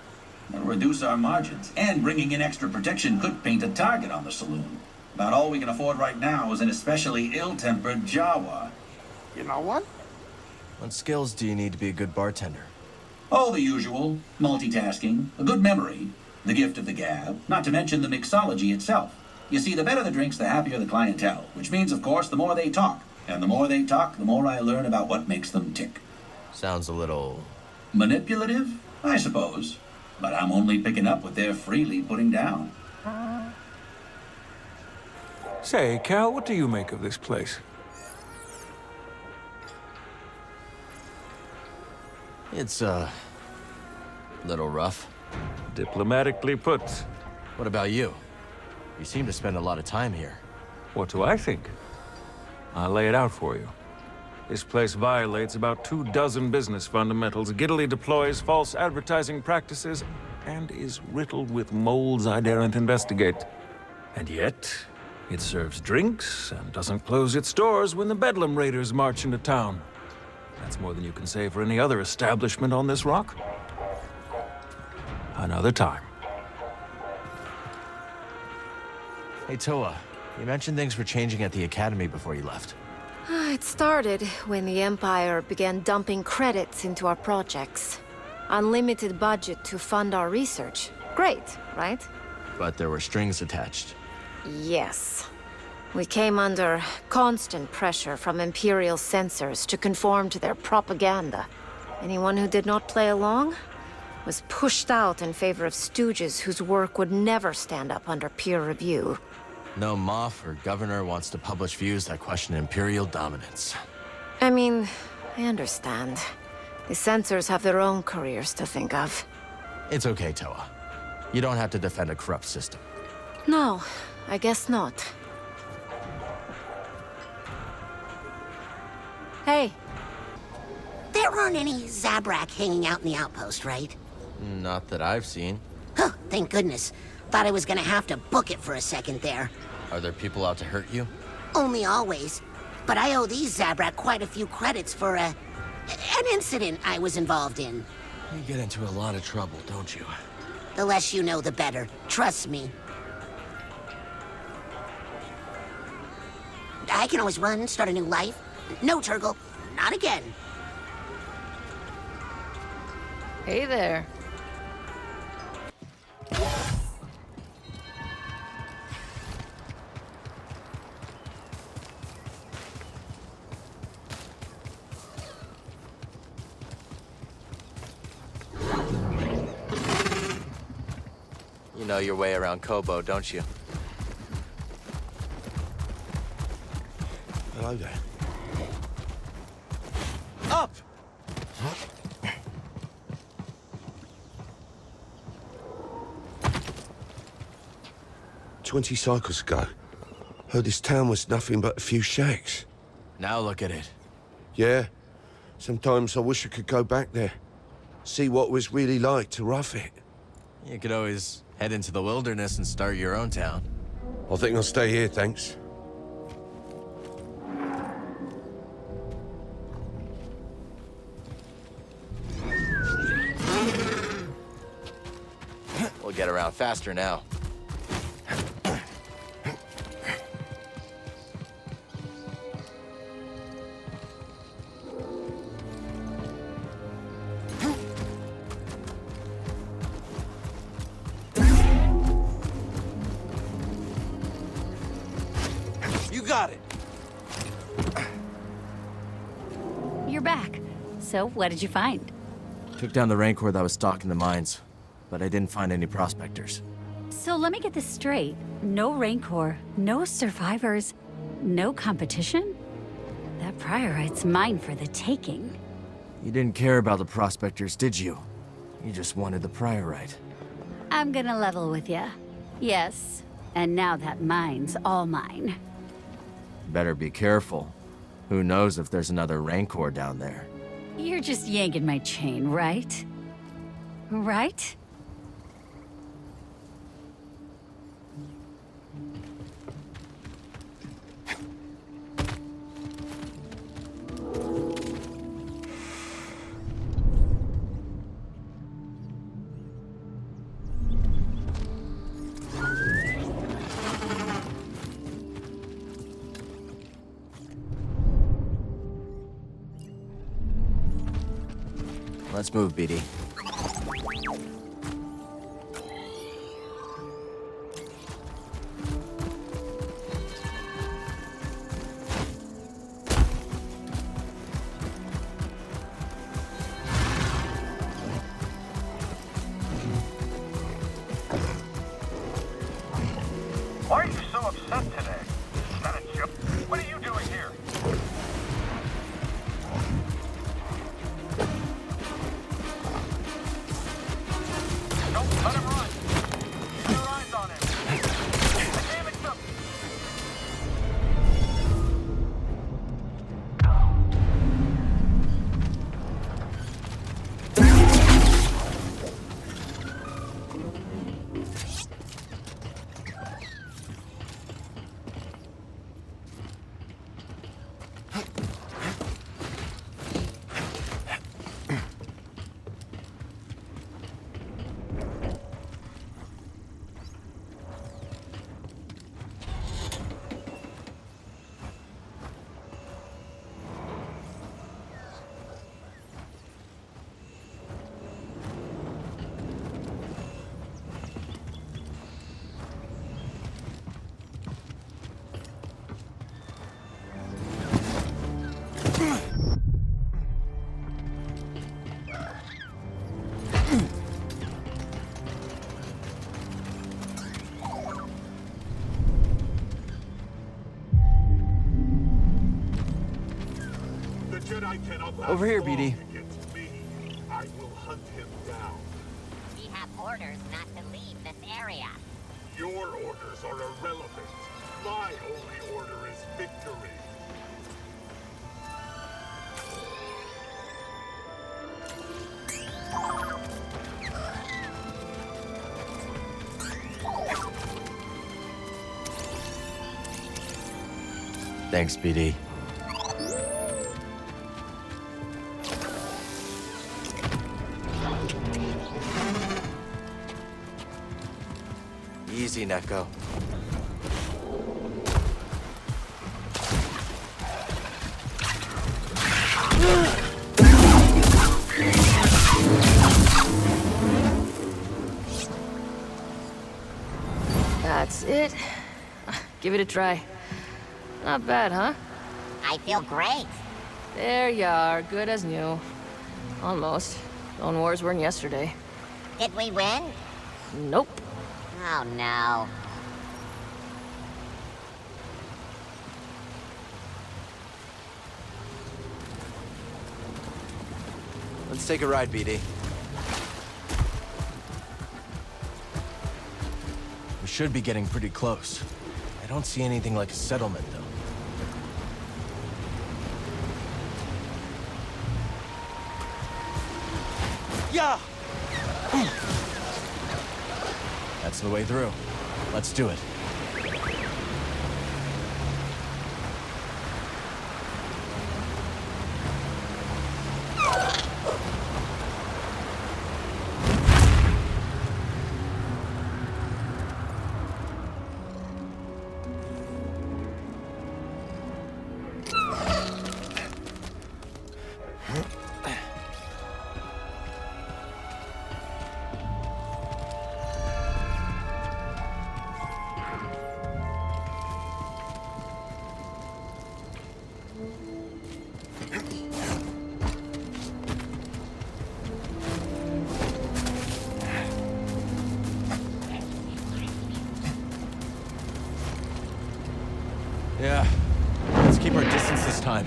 [SPEAKER 4] That'll reduce our margins, and bringing in extra protection could paint a target on the saloon. About all we can afford right now is an especially ill-tempered Jawa.
[SPEAKER 2] You know what?
[SPEAKER 1] What skills do you need to be a good bartender?
[SPEAKER 4] Oh, the usual. Multitasking, a good memory, the gift of the gab, not to mention the mixology itself. You see, the better the drinks, the happier the clientele, which means, of course, the more they talk. And the more they talk, the more I learn about what makes them tick.
[SPEAKER 1] Sounds a little...
[SPEAKER 4] manipulative, I suppose. But I'm only picking up what they're freely putting down.
[SPEAKER 11] Say, Cal, what do you make of this place?
[SPEAKER 1] It's, little rough.
[SPEAKER 11] Diplomatically put.
[SPEAKER 1] What about you? You seem to spend a lot of time here.
[SPEAKER 11] What do I think? I'll lay it out for you. This place violates about 24 business fundamentals, giddily deploys false advertising practices, and is riddled with moles I daren't investigate. And yet, it serves drinks and doesn't close its doors when the Bedlam Raiders march into town. That's more than you can say for any other establishment on this rock. Another time.
[SPEAKER 1] Hey, Toa, you mentioned things were changing at the Academy before you left.
[SPEAKER 10] It started when the Empire began dumping credits into our projects. Unlimited budget to fund our research. Great, right?
[SPEAKER 1] But there were strings attached.
[SPEAKER 10] Yes. We came under constant pressure from Imperial censors to conform to their propaganda. Anyone who did not play along was pushed out in favor of stooges whose work would never stand up under peer review.
[SPEAKER 1] No Moff or Governor wants to publish views that question Imperial dominance.
[SPEAKER 10] I mean, I understand. The censors have their own careers to think of.
[SPEAKER 1] It's okay, Toa. You don't have to defend a corrupt system.
[SPEAKER 10] No, I guess not. Hey.
[SPEAKER 13] There aren't any Zabrak hanging out in the outpost, right?
[SPEAKER 1] Not that I've seen.
[SPEAKER 13] Huh, thank goodness. Thought I was gonna have to book it for a second there.
[SPEAKER 1] Are there people out to hurt you?
[SPEAKER 13] Only always. But I owe these Zabrak quite a few credits for, an incident I was involved in.
[SPEAKER 1] You get into a lot of trouble, don't you?
[SPEAKER 13] The less you know, the better. Trust me. I can always run, start a new life. No, Turgle. Not again.
[SPEAKER 8] Hey there.
[SPEAKER 1] You know your way around Koboh, don't you?
[SPEAKER 6] Hello there.
[SPEAKER 1] Up!
[SPEAKER 6] 20 cycles ago, heard this town was nothing but a few shacks.
[SPEAKER 1] Now look at it.
[SPEAKER 6] Yeah, sometimes I wish I could go back there. See what it was really like to rough it.
[SPEAKER 1] You could always head into the wilderness and start your own town.
[SPEAKER 6] I think I'll stay here, thanks.
[SPEAKER 1] We'll get around faster now. You got it.
[SPEAKER 14] You're back. So, what did you find?
[SPEAKER 1] Took down the Rancor that was stalking the mines, but I didn't find any prospectors.
[SPEAKER 14] So let me get this straight. No Rancor, no survivors, no competition? That priorite's mine for the taking.
[SPEAKER 1] You didn't care about the prospectors, did you? You just wanted the priorite.
[SPEAKER 14] I'm gonna level with ya. Yes, and now that mine's all mine.
[SPEAKER 1] Better be careful. Who knows if there's another Rancor down there?
[SPEAKER 14] You're just yanking my chain, right? Right?
[SPEAKER 1] Let's move, BD.
[SPEAKER 15] Why are you so upset today? Is that a joke? What are you doing here? Don't let him run. Keep your eyes on him. I can't
[SPEAKER 1] Over here, BD.
[SPEAKER 16] I will hunt him down.
[SPEAKER 17] We have orders not to leave this area.
[SPEAKER 16] Your orders are irrelevant. My only order is victory.
[SPEAKER 1] Thanks, BD. Easy, Neko.
[SPEAKER 8] That's it. Give it a try. Not bad, huh?
[SPEAKER 17] I feel great.
[SPEAKER 8] There you are, good as new. Almost. Clone Wars weren't yesterday.
[SPEAKER 17] Did we win?
[SPEAKER 8] Nope.
[SPEAKER 17] Oh no.
[SPEAKER 1] Let's take a ride, BD. We should be getting pretty close. I don't see anything like a settlement, though. Yeah! That's the way through. Let's do it. Yeah. Let's keep our distance this time.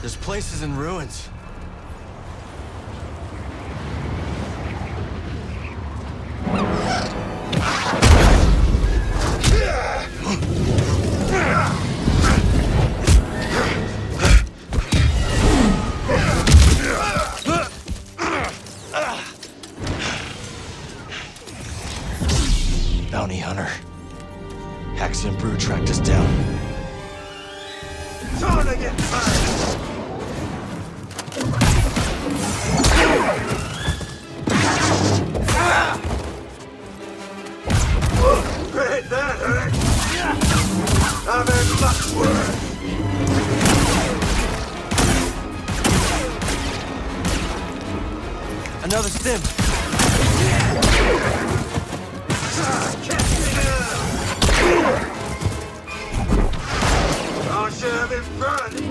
[SPEAKER 1] This place is in ruins. Bounty hunter. Haxian Brew tracked us down.
[SPEAKER 16] Time to get tired. Great, that hurt. I've had much worse.
[SPEAKER 1] Another stim.
[SPEAKER 16] I should have been burning.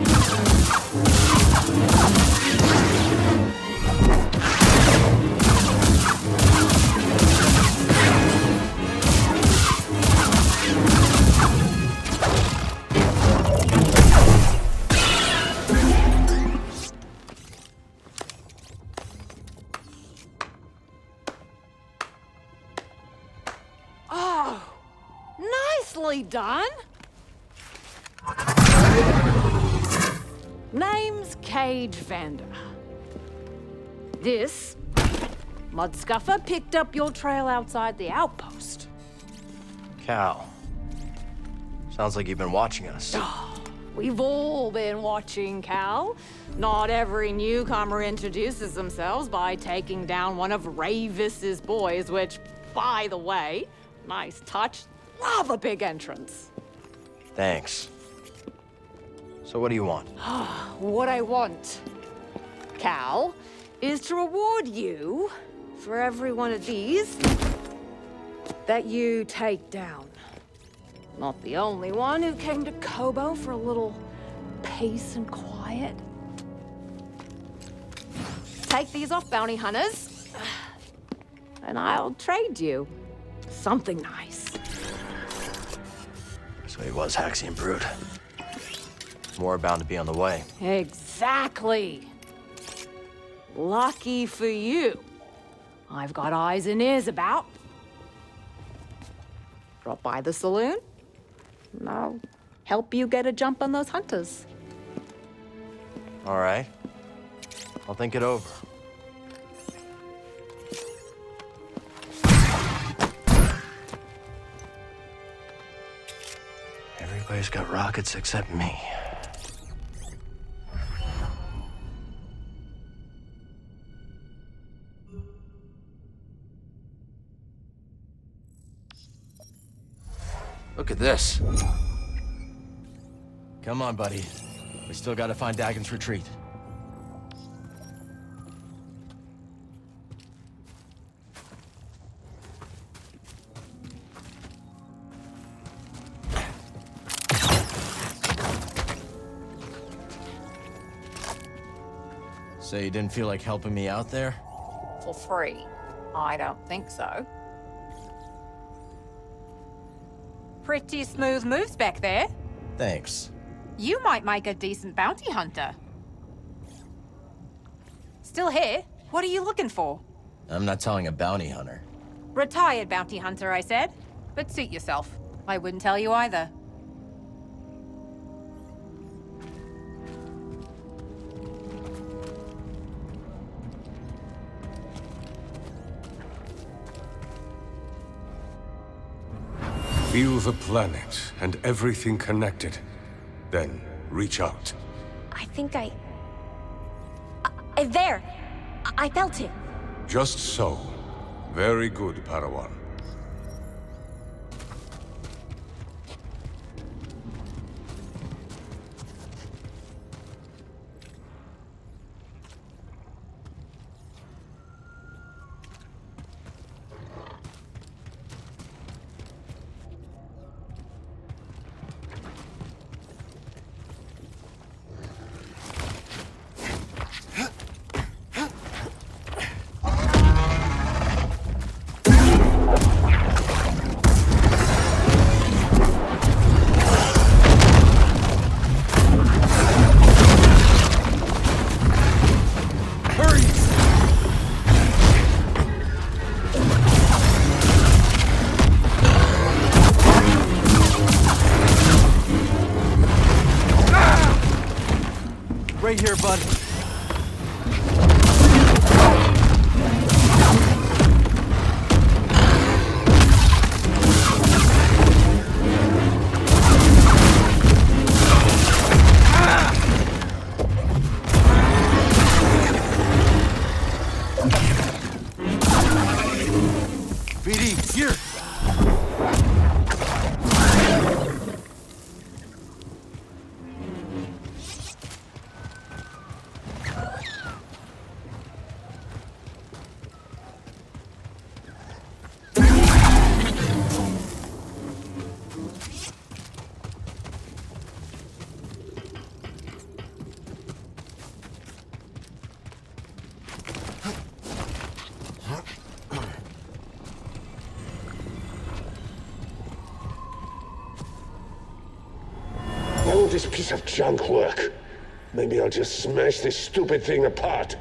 [SPEAKER 18] Oh, nicely done. Name's Cage Vander. This Mudscuffer picked up your trail outside the outpost.
[SPEAKER 1] Cal. Sounds like you've been watching us.
[SPEAKER 18] We've all been watching, Cal. Not every newcomer introduces themselves by taking down one of Ravis's boys, which, by the way, Nice touch. Love a big entrance.
[SPEAKER 1] Thanks. So what do you want?
[SPEAKER 18] What I want, Cal, is to reward you for every one of these that you take down. Not the only one who came to Koboh for a little peace and quiet. Take these off, bounty hunters, and I'll trade you something nice.
[SPEAKER 1] So he was Haxian Brood. More bound to be on the way.
[SPEAKER 18] Exactly. Lucky for you. I've got eyes and ears about. Drop by the saloon, and I'll help you get a jump on those hunters.
[SPEAKER 1] All right. I'll think it over. Everybody's got rockets except me. Look at this. Come on, buddy. We still gotta find Dagon's retreat. So you didn't feel like helping me out there?
[SPEAKER 18] For free? I don't think so.
[SPEAKER 19] Pretty smooth moves back there.
[SPEAKER 1] Thanks.
[SPEAKER 19] You might make a decent bounty hunter. Still here? What are you looking for?
[SPEAKER 1] I'm not telling a bounty hunter.
[SPEAKER 19] Retired bounty hunter, I said. But suit yourself. I wouldn't tell you either.
[SPEAKER 16] Feel the planet and everything connected. Then reach out.
[SPEAKER 10] I think there! I felt it.
[SPEAKER 16] Just so. Very good, Padawan.
[SPEAKER 1] Right here, bud. BD, here!
[SPEAKER 6] All this piece of junk work. Maybe I'll just smash this stupid thing apart.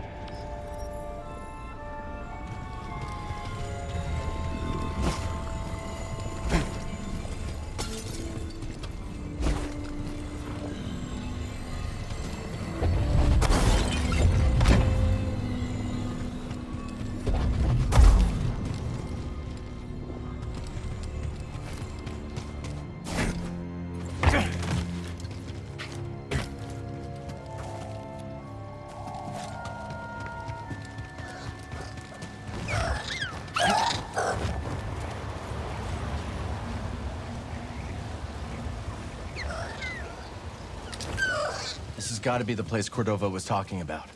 [SPEAKER 1] gotta be the place Cordova was talking about.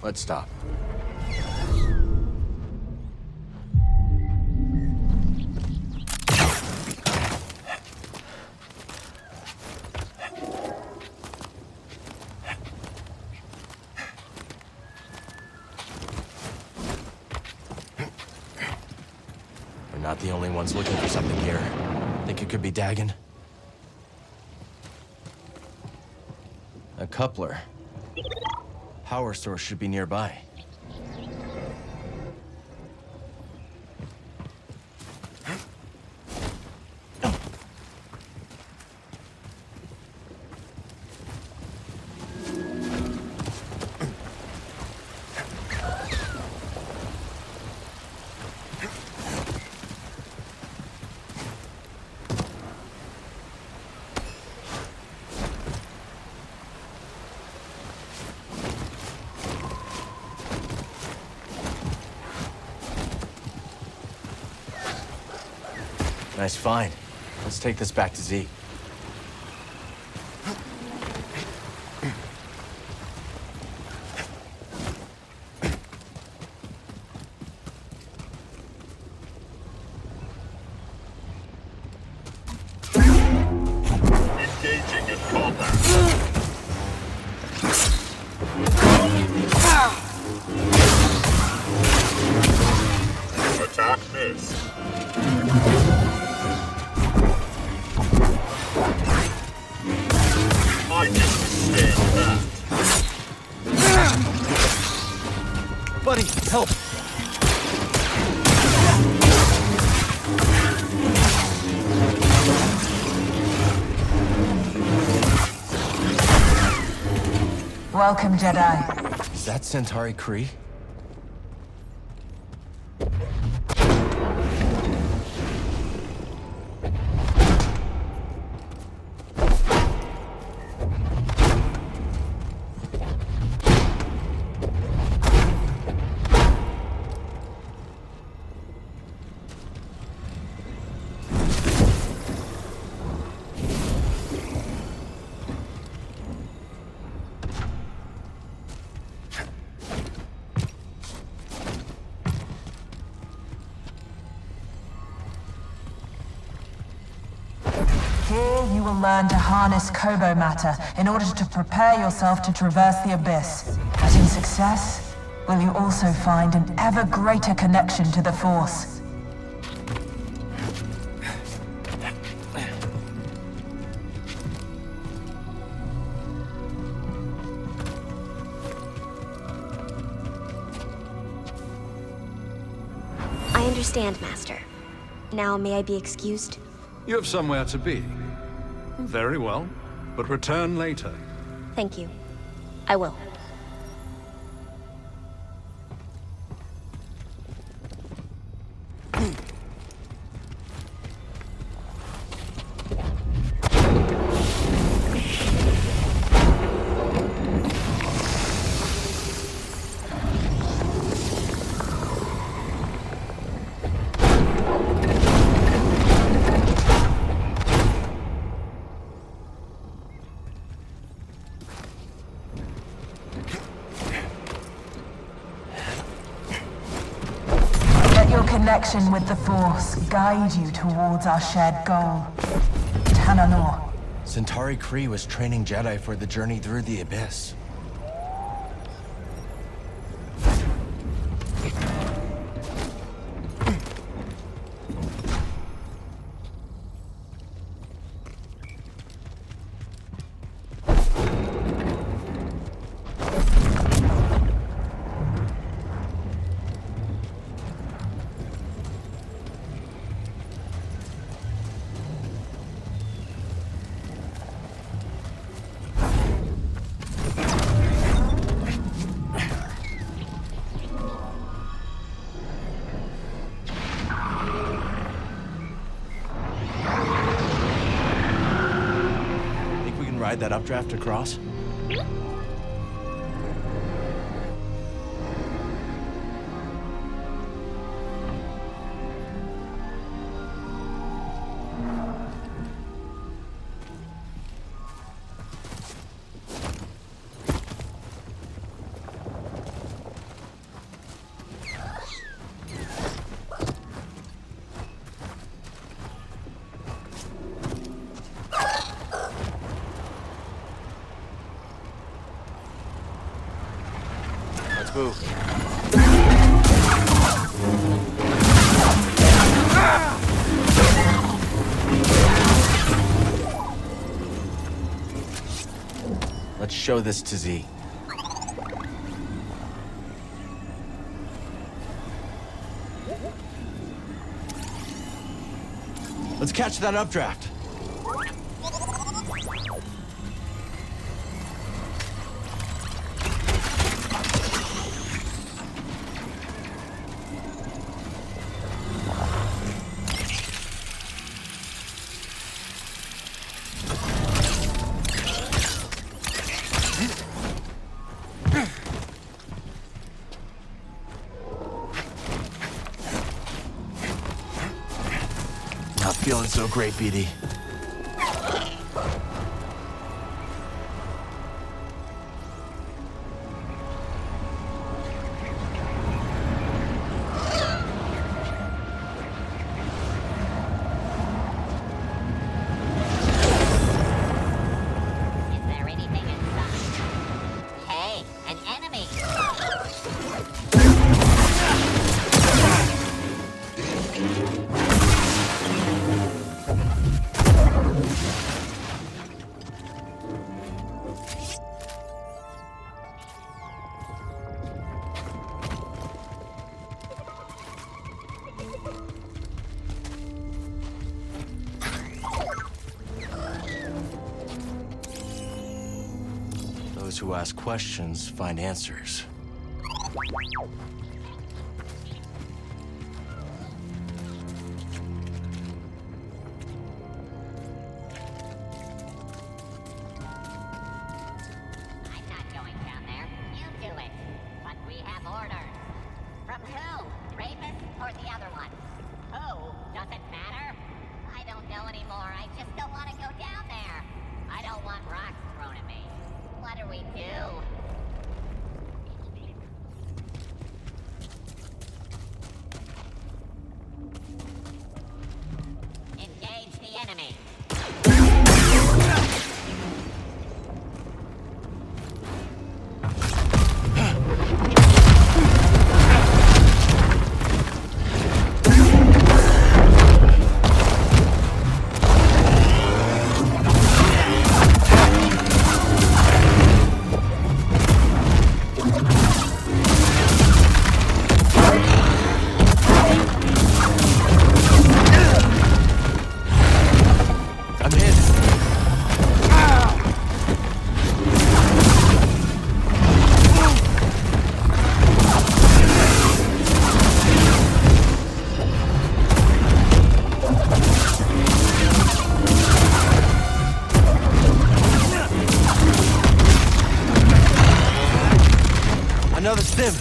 [SPEAKER 1] Let's stop. We're not the only ones looking for something here. Think it could be Dagon? A coupler. Power source should be nearby. Nice find. Let's take this back to Z.
[SPEAKER 16] Engaging in combat. Attack missed. I can stand that.
[SPEAKER 1] Buddy, help!
[SPEAKER 20] Welcome, Jedi.
[SPEAKER 1] Is that Centauri Kree?
[SPEAKER 20] Here you will learn to harness Koboh matter in order to prepare yourself to traverse the abyss. But in success, will you also find an ever greater connection to the Force?
[SPEAKER 21] I understand, Master. Now may I be excused?
[SPEAKER 22] You have somewhere to be. Very well, but return later.
[SPEAKER 21] Thank you. I will.
[SPEAKER 20] Connection with the Force guide you towards our shared goal. Tanalor.
[SPEAKER 1] Centauri Kree was training Jedi for the journey through the abyss. Ride that updraft across? Let's move. Let's show this to Z. Let's catch that updraft. Not feeling so great, BD.
[SPEAKER 17] Is there anything inside? Hey, an enemy!
[SPEAKER 1] Those who ask questions find answers.
[SPEAKER 17] I'm not going down there. You do it. But we have orders. From who? Rapist or the other one? Who? Does it matter? I don't know anymore. I just don't want to go down there. I don't want rocks thrown at me. What do we do? Engage the enemy.
[SPEAKER 1] I'm in. Another stim.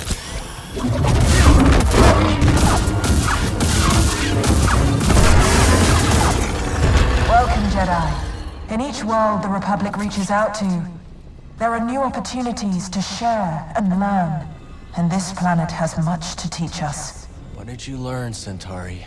[SPEAKER 20] Welcome, Jedi. In each world the Republic reaches out to, there are new opportunities to share and learn. And this planet has much to teach us.
[SPEAKER 1] What did you learn, Centauri?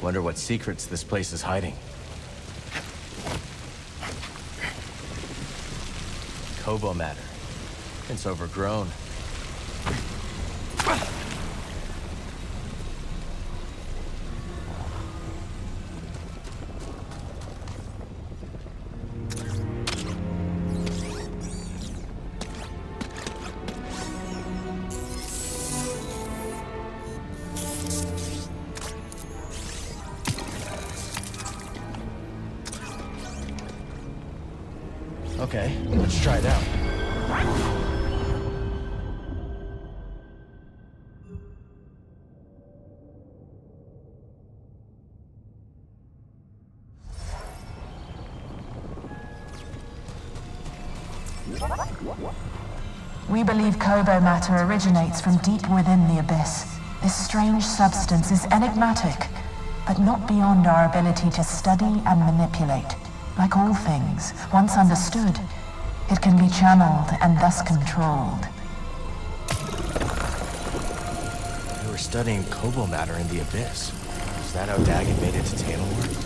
[SPEAKER 1] Wonder what secrets this place is hiding. Koboh matter. It's overgrown. Okay, let's try it out.
[SPEAKER 20] We believe Koboh matter originates from deep within the Abyss. This strange substance is enigmatic, but not beyond our ability to study and manipulate. Like all things, once understood, it can be channeled and thus controlled.
[SPEAKER 1] They were studying Koboh matter in the Abyss. Is that how Dagon made it to Tanalorr?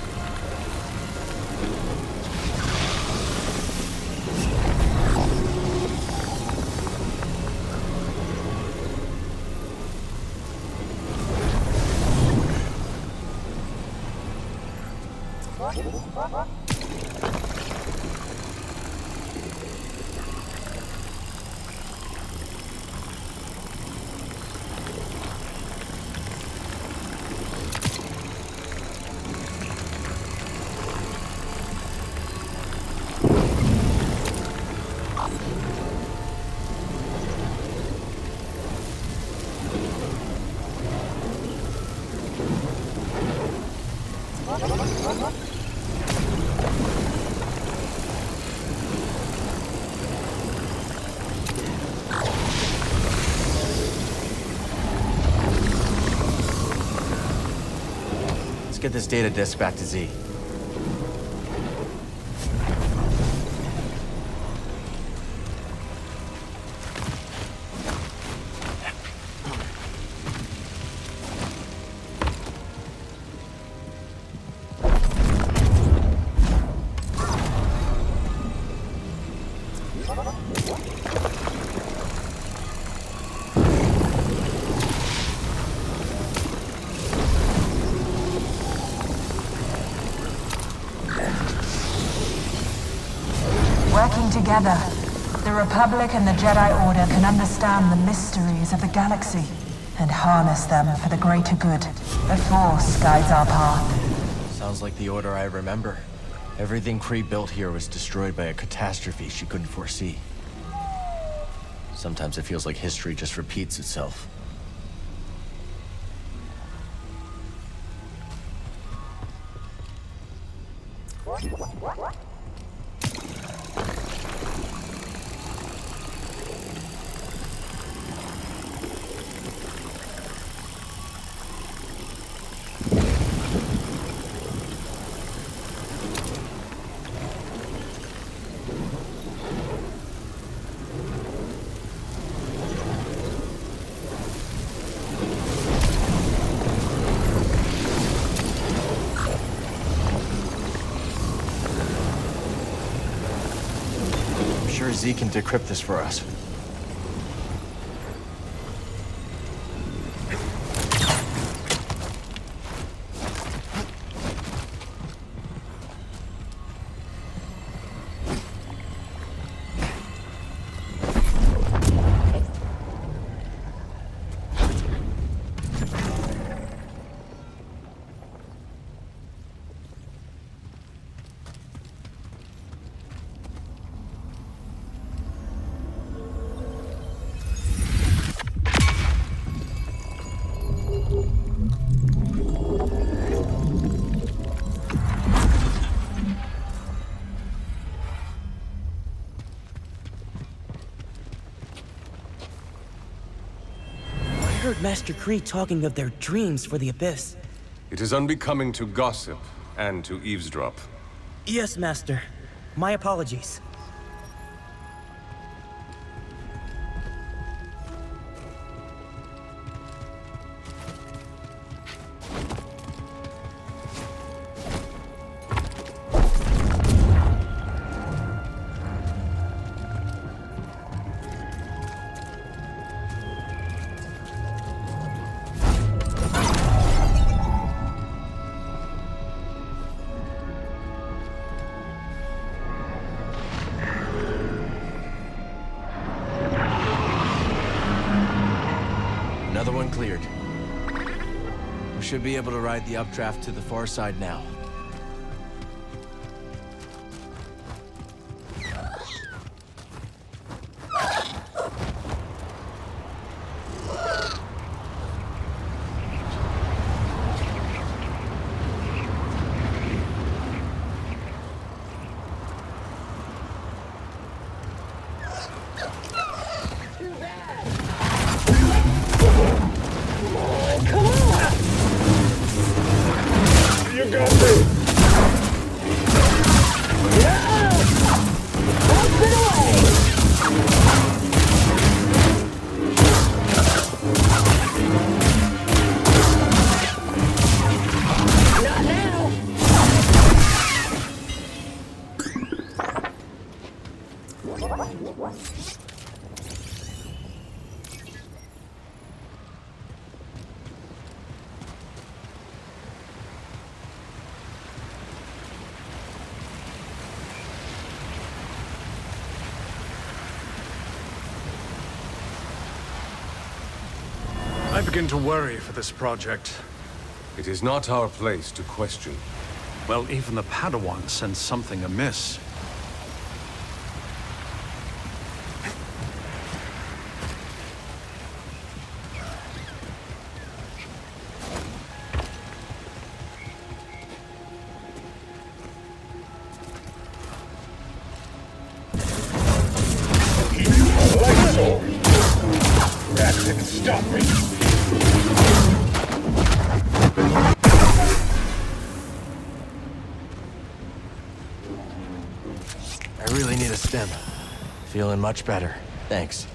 [SPEAKER 1] Let's get this data disk back to Z.
[SPEAKER 20] Working together, the Republic and the Jedi Order can understand the mysteries of the galaxy and harness them for the greater good. The Force guides our path.
[SPEAKER 1] Sounds like the Order I remember. Everything Kree built here was destroyed by a catastrophe she couldn't foresee. Sometimes it feels like history just repeats itself. I'm sure Z can decrypt this for us.
[SPEAKER 9] I heard Master Kree talking of their dreams for the Abyss.
[SPEAKER 12] It is unbecoming to gossip and to eavesdrop.
[SPEAKER 9] Yes, Master. My apologies.
[SPEAKER 1] Another one cleared. We should be able to ride the updraft to the far side now.
[SPEAKER 22] I begin to worry for this project.
[SPEAKER 12] It is not our place to question.
[SPEAKER 22] Well, even the Padawan sensed something amiss.
[SPEAKER 16] That didn't stop me.
[SPEAKER 1] I really need a stim. Feeling much better. Thanks.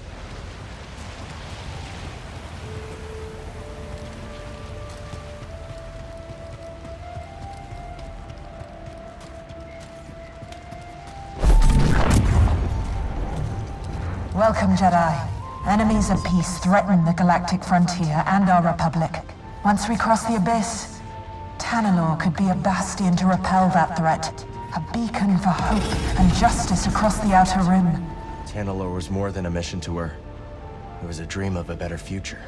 [SPEAKER 20] Welcome, Jedi. Enemies of peace threaten the galactic frontier and our Republic. Once we cross the Abyss, Tanalorr could be a bastion to repel that threat. A beacon for hope and justice across the Outer Rim.
[SPEAKER 1] Tanalorr was more than a mission to her. It was a dream of a better future.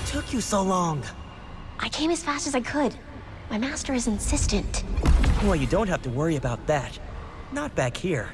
[SPEAKER 9] Took you so long?
[SPEAKER 21] I came as fast as I could. My master is insistent.
[SPEAKER 9] Well, you don't have to worry about that. Not back here.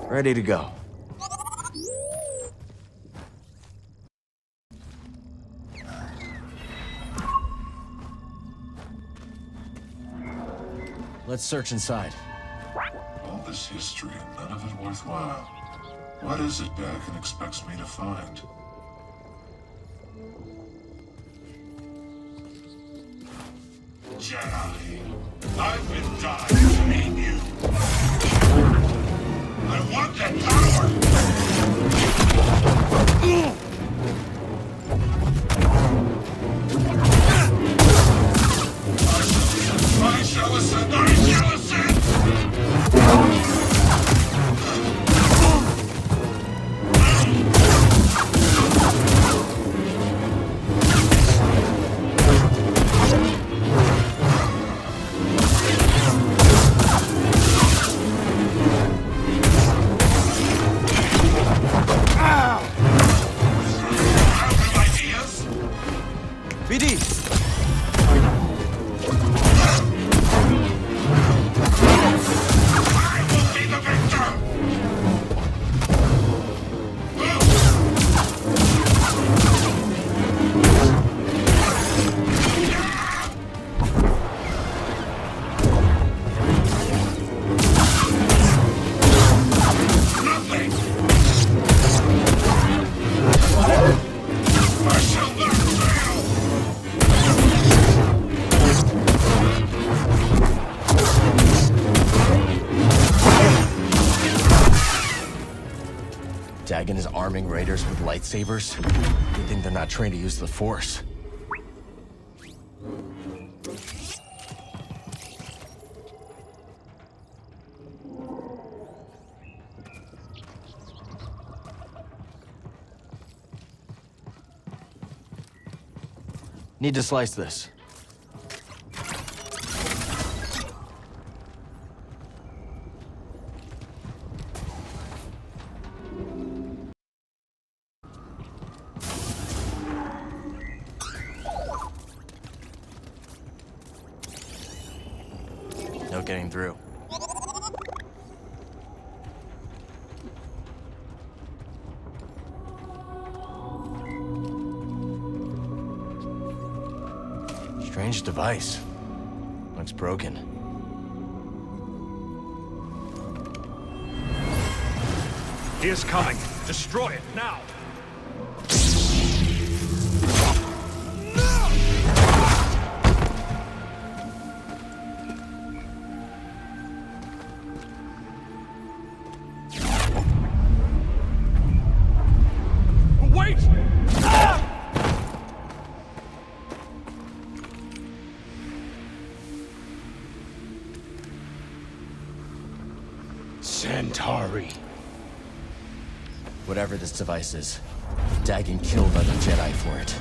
[SPEAKER 1] Ready to go. Let's search inside.
[SPEAKER 16] All this history and none of it worthwhile. What is it Dakin expects me to find? Jedi, I've been dying to meet you. I want that power! I shall ascend! I shall ascend!
[SPEAKER 1] BD! Dragon is arming raiders with lightsabers. Good thing they're not trained to use the Force. Need to slice this. No getting through. Strange device. Looks broken.
[SPEAKER 11] He is coming. Destroy it now. Wait!
[SPEAKER 1] Centauri. Whatever this device is, Dagon killed other Jedi for it.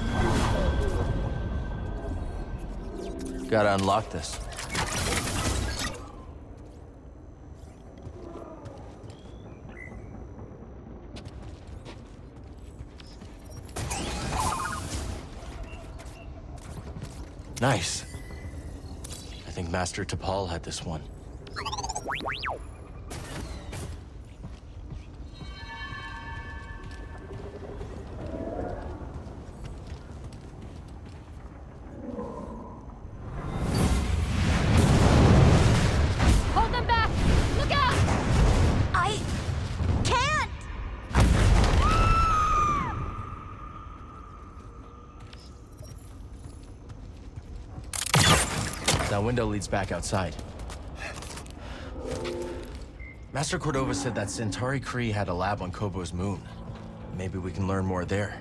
[SPEAKER 1] Gotta unlock this. Nice. I think Master T'Pol had this one.
[SPEAKER 8] Hold them back! Look out!
[SPEAKER 10] I can't!
[SPEAKER 1] That window leads back outside. Master Cordova said that Centauri Kree had a lab on Koboh's moon. Maybe we can learn more there.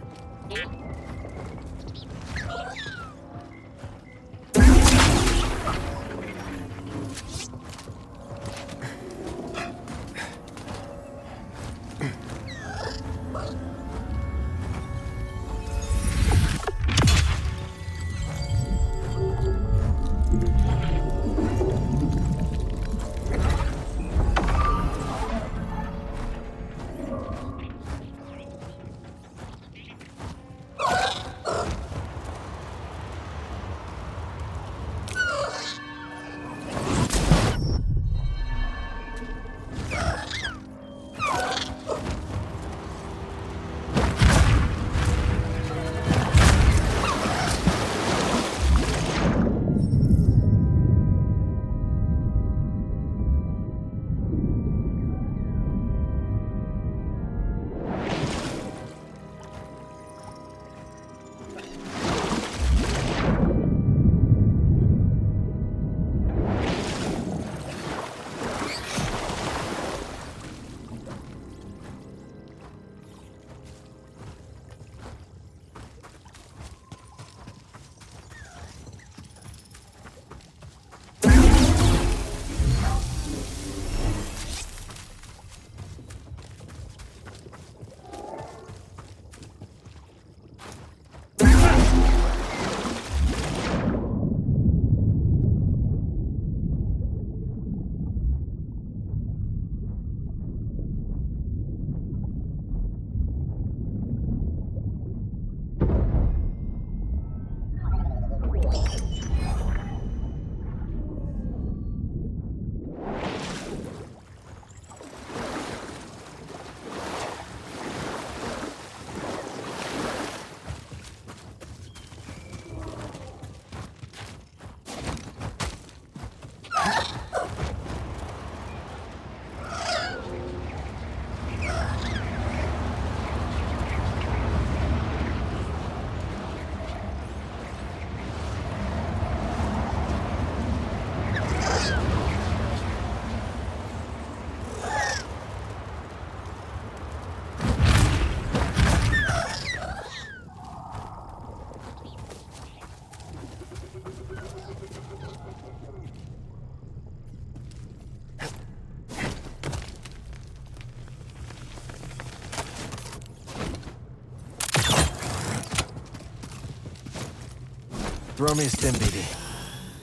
[SPEAKER 1] Throw me a stim, BD.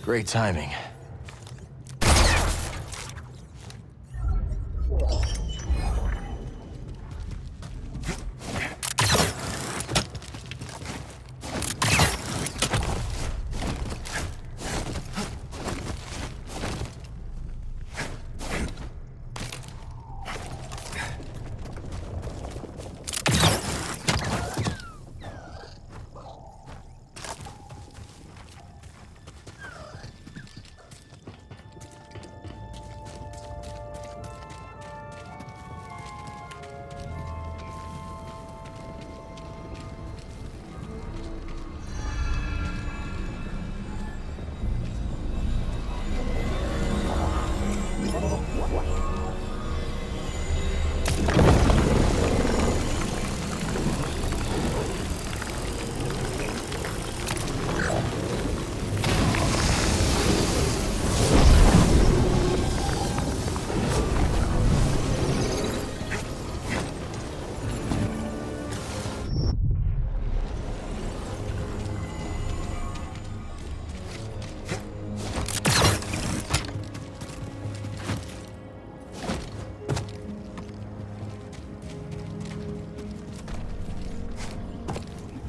[SPEAKER 1] Great timing.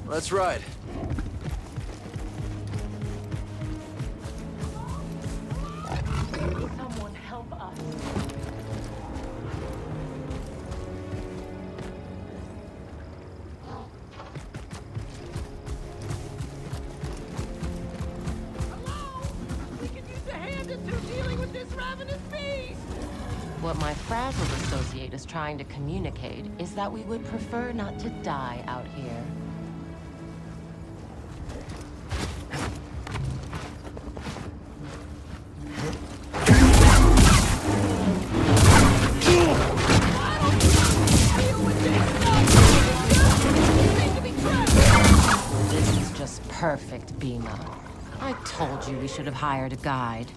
[SPEAKER 1] Let's ride.
[SPEAKER 20] Someone help us.
[SPEAKER 5] We could use a hand or two dealing with this ravenous beast!
[SPEAKER 7] What my frazzled associate is trying to communicate is that we would prefer not to die out here. This is just perfect, Bima. I told you we should have hired a guide.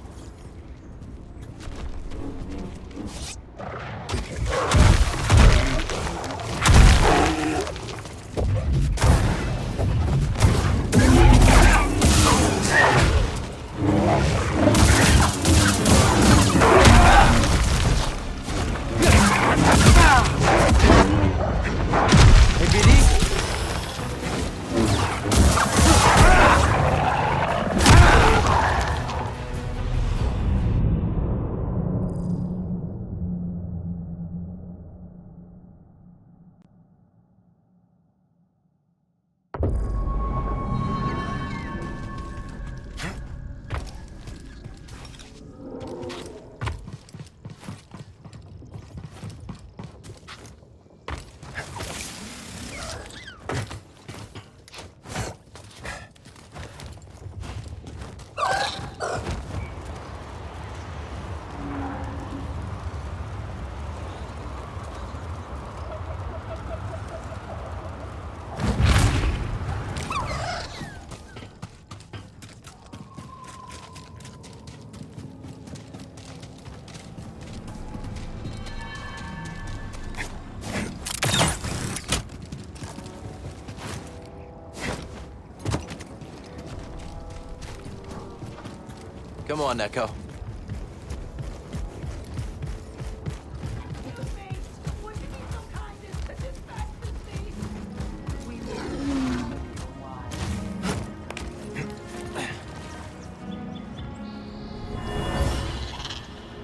[SPEAKER 1] Come on, Neko.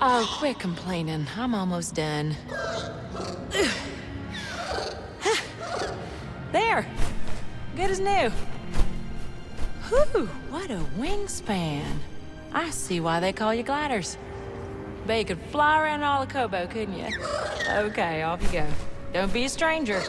[SPEAKER 8] Oh, quit complaining. I'm almost done. There! Good as new. Whew, what a wingspan. I see why they call you gliders. Bet you could fly around all of Koboh, couldn't you? Okay, off you go. Don't be a stranger.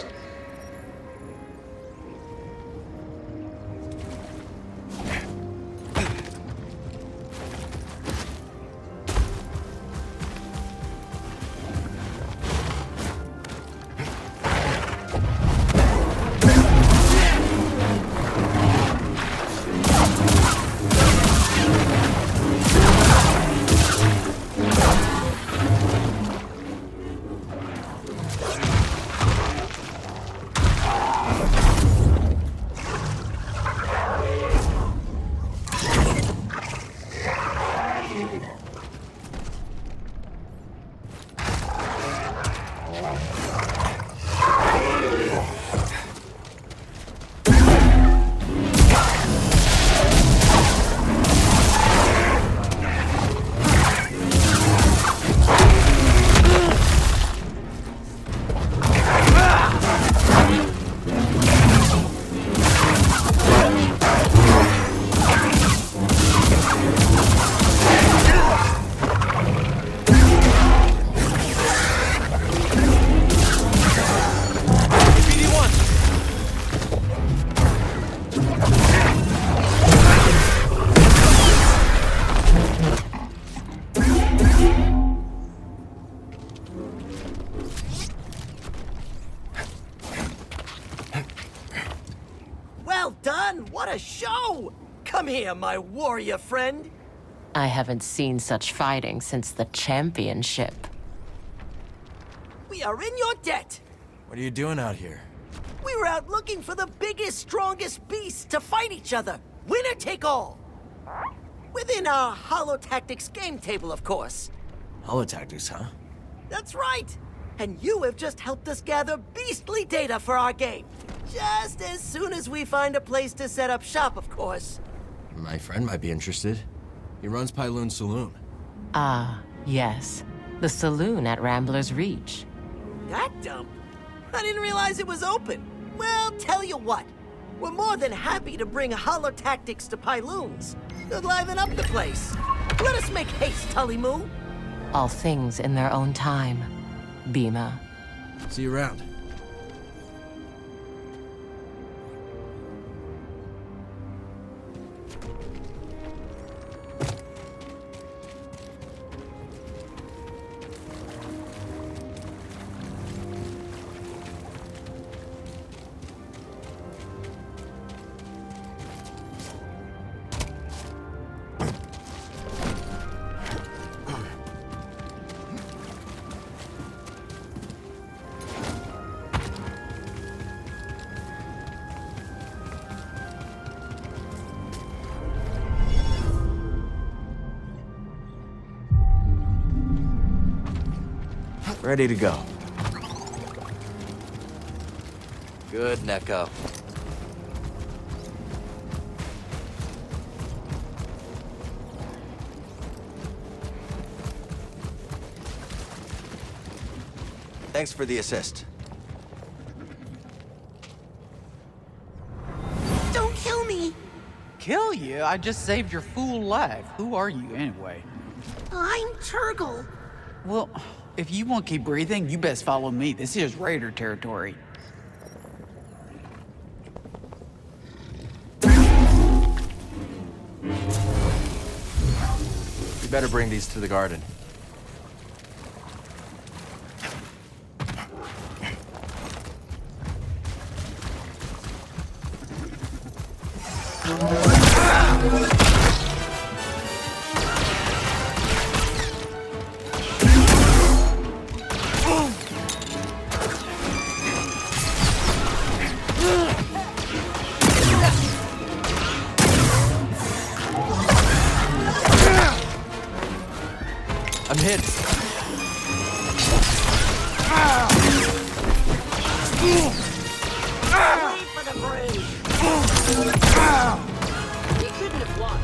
[SPEAKER 2] Well done! What a show! Come here, my warrior friend.
[SPEAKER 7] I haven't seen such fighting since the championship.
[SPEAKER 2] We are in your debt.
[SPEAKER 1] What are you doing out here?
[SPEAKER 2] We were out looking for the biggest, strongest beasts to fight each other. Winner take all. Within our Holotactics game table, of course.
[SPEAKER 1] Holotactics, huh?
[SPEAKER 2] That's right. And you have just helped us gather beastly data for our game. Just as soon as we find a place to set up shop, of course.
[SPEAKER 1] My friend might be interested. He runs Pyloon Saloon.
[SPEAKER 7] Ah, yes. The saloon at Rambler's Reach.
[SPEAKER 2] That dump? I didn't realize it was open. Well, tell you what. We're more than happy to bring Holotactics to Pyloons. Could liven up the place. Let us make haste, Tully Moo.
[SPEAKER 7] All things in their own time, Bhima.
[SPEAKER 1] See you around. Ready to go. Good, neck up. Thanks for the assist.
[SPEAKER 13] Don't kill me!
[SPEAKER 3] Kill you? I just saved your fool life. Who are you, anyway?
[SPEAKER 13] I'm Turgle.
[SPEAKER 3] Well, if you want to keep breathing, you best follow me. This is Raider territory.
[SPEAKER 1] You better bring these to the garden. I'm hit.
[SPEAKER 2] Wait for the bridge. He couldn't have won.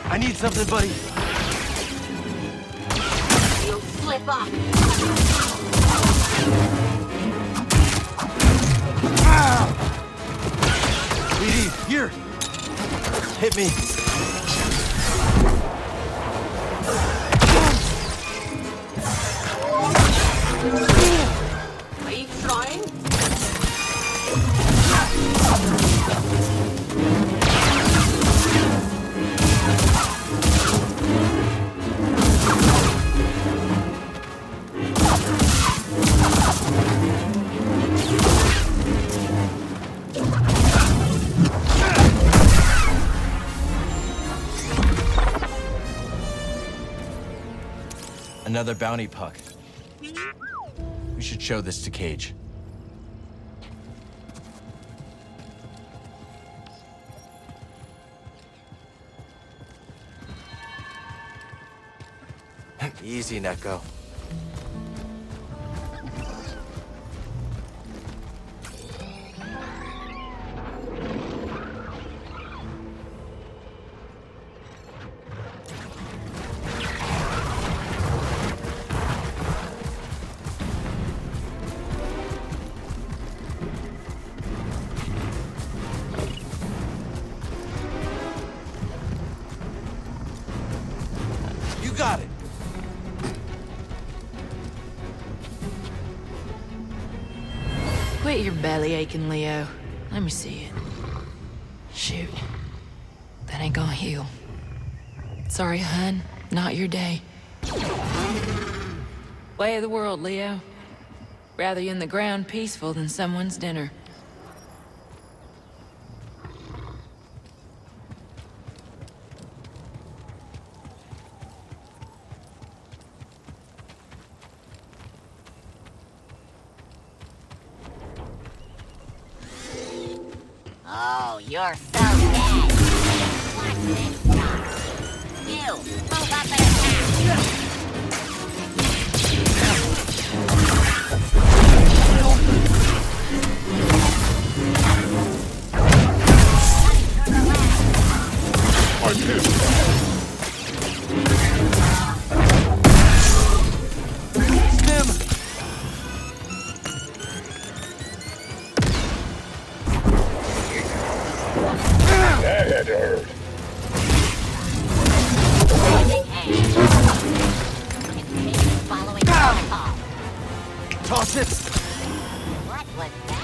[SPEAKER 1] I need something, buddy.
[SPEAKER 13] You'll slip up.
[SPEAKER 1] BD, here. Hit me.
[SPEAKER 2] Are you trying?
[SPEAKER 1] Another bounty puck. We should show this to Cage. Easy, Neko. You got it.
[SPEAKER 8] Quit your belly aching, Leo. Let me see it. Shoot. That ain't gonna heal. Sorry, hun. Not your day. Way of the world, Leo. Rather you in the ground peaceful than someone's dinner.
[SPEAKER 17] Oh, you're so dead. Watch this stuff. You, move up and attack.
[SPEAKER 16] That hurt.
[SPEAKER 17] Following protocol.
[SPEAKER 1] Toss it!
[SPEAKER 17] What was that?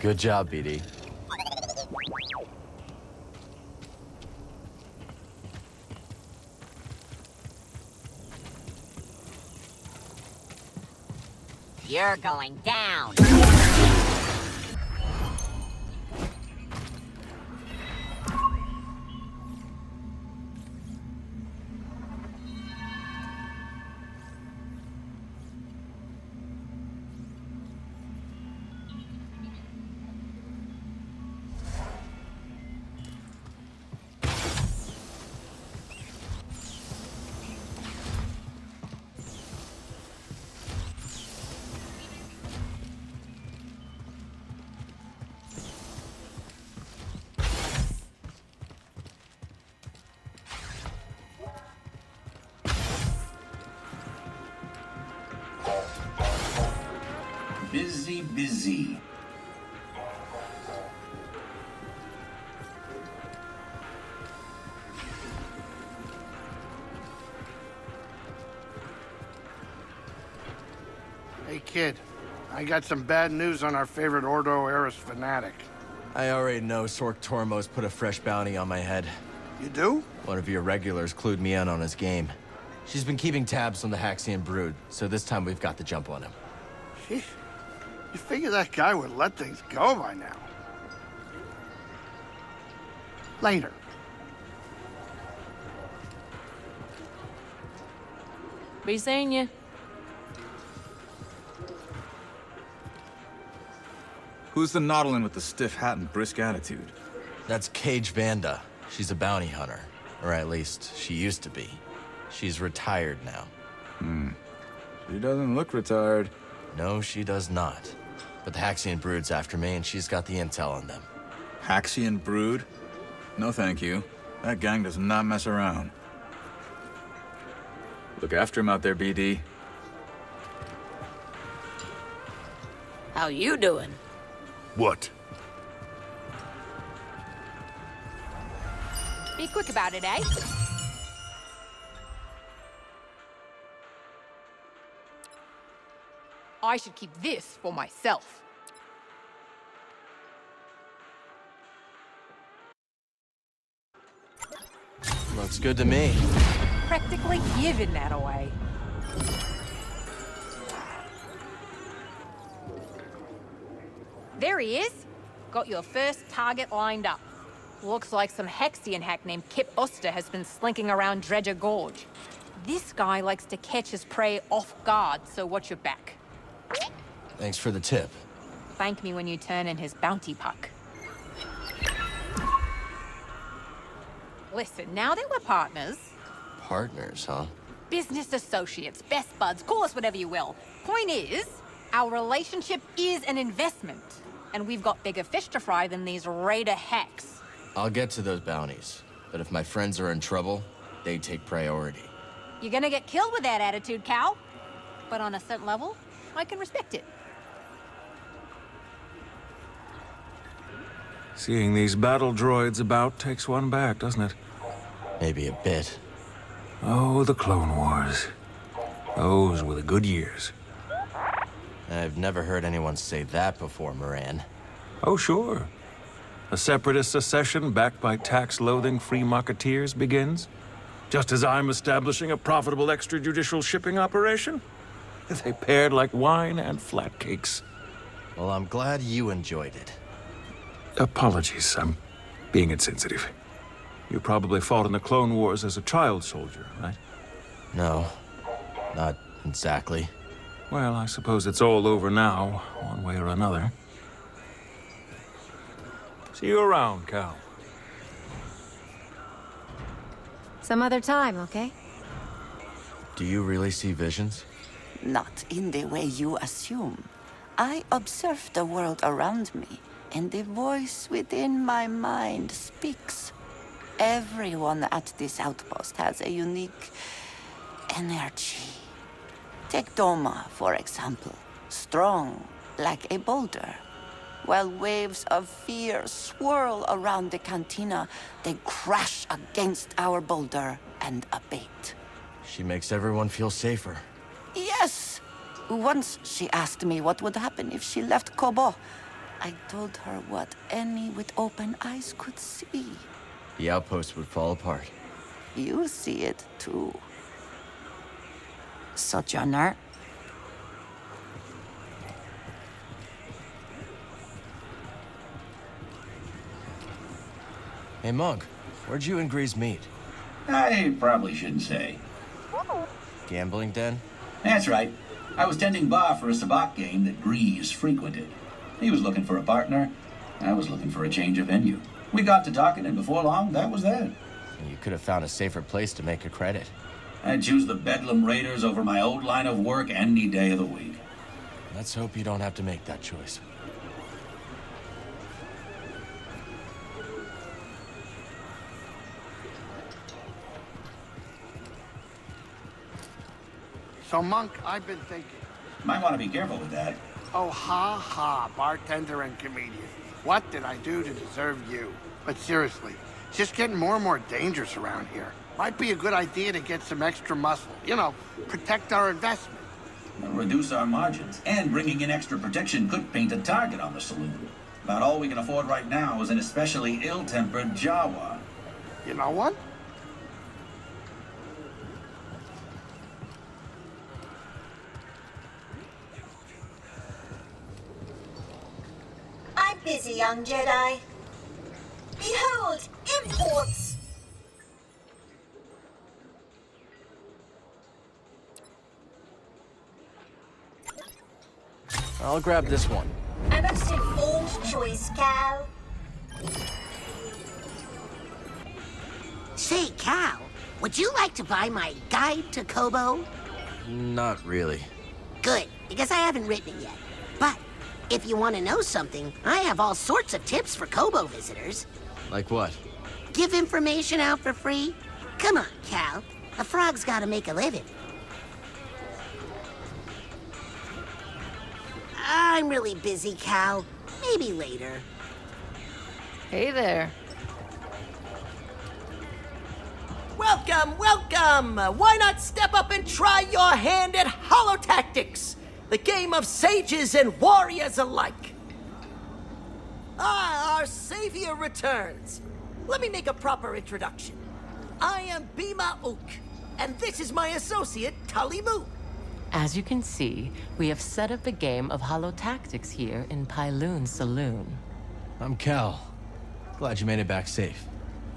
[SPEAKER 1] Good job, BD.
[SPEAKER 17] You're going down.
[SPEAKER 4] Busy.
[SPEAKER 14] Hey kid, I got some bad news on our favorite Ordo Eris fanatic.
[SPEAKER 1] I already know Sork Tormos put a fresh bounty on my head.
[SPEAKER 14] You do?
[SPEAKER 1] One of your regulars clued me in on his game. She's been keeping tabs on the Haxian brood, so this time we've got the jump on him.
[SPEAKER 14] Sheesh. You figure that guy would let things go by now. Later.
[SPEAKER 8] Be seeing you.
[SPEAKER 23] Who's the Nautilin with the stiff hat and brisk attitude?
[SPEAKER 1] That's Cage Vanda. She's a bounty hunter. Or at least, she used to be. She's retired now.
[SPEAKER 23] She doesn't look retired.
[SPEAKER 1] No, she does not. But the Haxian brood's after me, and she's got the intel on them.
[SPEAKER 23] Haxian brood? No thank you. That gang does not mess around. Look after him out there, BD.
[SPEAKER 8] How you doing?
[SPEAKER 6] What?
[SPEAKER 8] Be quick about it, eh? I should keep this for myself.
[SPEAKER 1] Looks good to me.
[SPEAKER 8] Practically giving that away. There he is. Got your first target lined up. Looks like some Hexian hack named Kip Oster has been slinking around Dredger Gorge. This guy likes to catch his prey off guard, so watch your back.
[SPEAKER 1] Thanks for the tip.
[SPEAKER 8] Thank me when you turn in his bounty puck. Listen, now that we're partners...
[SPEAKER 1] Partners, huh?
[SPEAKER 8] Business associates, best buds, call us whatever you will. Point is, our relationship is an investment. And we've got bigger fish to fry than these raider hacks.
[SPEAKER 1] I'll get to those bounties. But if my friends are in trouble, they take priority.
[SPEAKER 8] You're gonna get killed with that attitude, Cal. But on a certain level, I can respect it.
[SPEAKER 11] Seeing these battle droids about takes one back, doesn't it?
[SPEAKER 1] Maybe a bit.
[SPEAKER 11] Oh, the Clone Wars. Those were the good years.
[SPEAKER 1] I've never heard anyone say that before, Moran.
[SPEAKER 11] Oh, sure. A separatist secession backed by tax-loathing free marketeers begins. Just as I'm establishing a profitable extrajudicial shipping operation. They paired like wine and flatcakes.
[SPEAKER 1] Well, I'm glad you enjoyed it.
[SPEAKER 11] Apologies, I'm being insensitive. You probably fought in the Clone Wars as a child soldier, right?
[SPEAKER 1] No, not exactly.
[SPEAKER 11] Well, I suppose it's all over now, one way or another. See you around, Cal.
[SPEAKER 10] Some other time, okay?
[SPEAKER 1] Do you really see visions?
[SPEAKER 15] Not in the way you assume. I observe the world around me, and the voice within my mind speaks. Everyone at this outpost has a unique energy. Take Doma, for example. Strong, like a boulder. While waves of fear swirl around the cantina, they crash against our boulder and abate.
[SPEAKER 1] She makes everyone feel safer.
[SPEAKER 15] Yes! Once she asked me what would happen if she left Koboh. I told her what any with open eyes could see.
[SPEAKER 1] The outpost would fall apart.
[SPEAKER 15] You see it too. Sojourner.
[SPEAKER 1] Hey, Monk, where'd you and Grease meet?
[SPEAKER 4] I probably shouldn't say.
[SPEAKER 1] Gambling den?
[SPEAKER 4] That's right. I was tending bar for a sabacc game that Grease frequented. He was looking for a partner. I was looking for a change of venue. We got to talking, and before long, that was that.
[SPEAKER 1] You could have found a safer place to make a credit.
[SPEAKER 4] I'd choose the Bedlam Raiders over my old line of work any day of the week.
[SPEAKER 1] Let's hope you don't have to make that choice.
[SPEAKER 14] So, Monk, I've been thinking.
[SPEAKER 4] Might want to be careful with that.
[SPEAKER 14] Oh, ha ha, bartender and comedian. What did I do to deserve you? But seriously, it's just getting more and more dangerous around here. Might be a good idea to get some extra muscle. You know, protect our investment.
[SPEAKER 4] Reduce our margins, and bringing in extra protection could paint a target on the saloon. About all we can afford right now is an especially ill-tempered Jawa.
[SPEAKER 14] You know what?
[SPEAKER 18] I'm busy, young Jedi. Behold, imports!
[SPEAKER 1] I'll grab this one.
[SPEAKER 18] A most informed choice, Cal.
[SPEAKER 13] Say, Cal, would you like to buy my guide to Koboh?
[SPEAKER 1] Not really.
[SPEAKER 13] Good, because I haven't written it yet. But if you want to know something, I have all sorts of tips for Koboh visitors.
[SPEAKER 1] Like what?
[SPEAKER 13] Give information out for free? Come on, Cal. A frog's gotta make a living. I'm really busy, Cal. Maybe later.
[SPEAKER 8] Hey there.
[SPEAKER 2] Welcome, welcome! Why not step up and try your hand at holotactics? The game of sages and warriors alike. Ah, our savior returns. Let me make a proper introduction. I am Bima Ook, and this is my associate, Tully Moo.
[SPEAKER 7] As you can see, we have set up a game of holotactics here in Pyloon's saloon.
[SPEAKER 1] I'm Cal. Glad you made it back safe.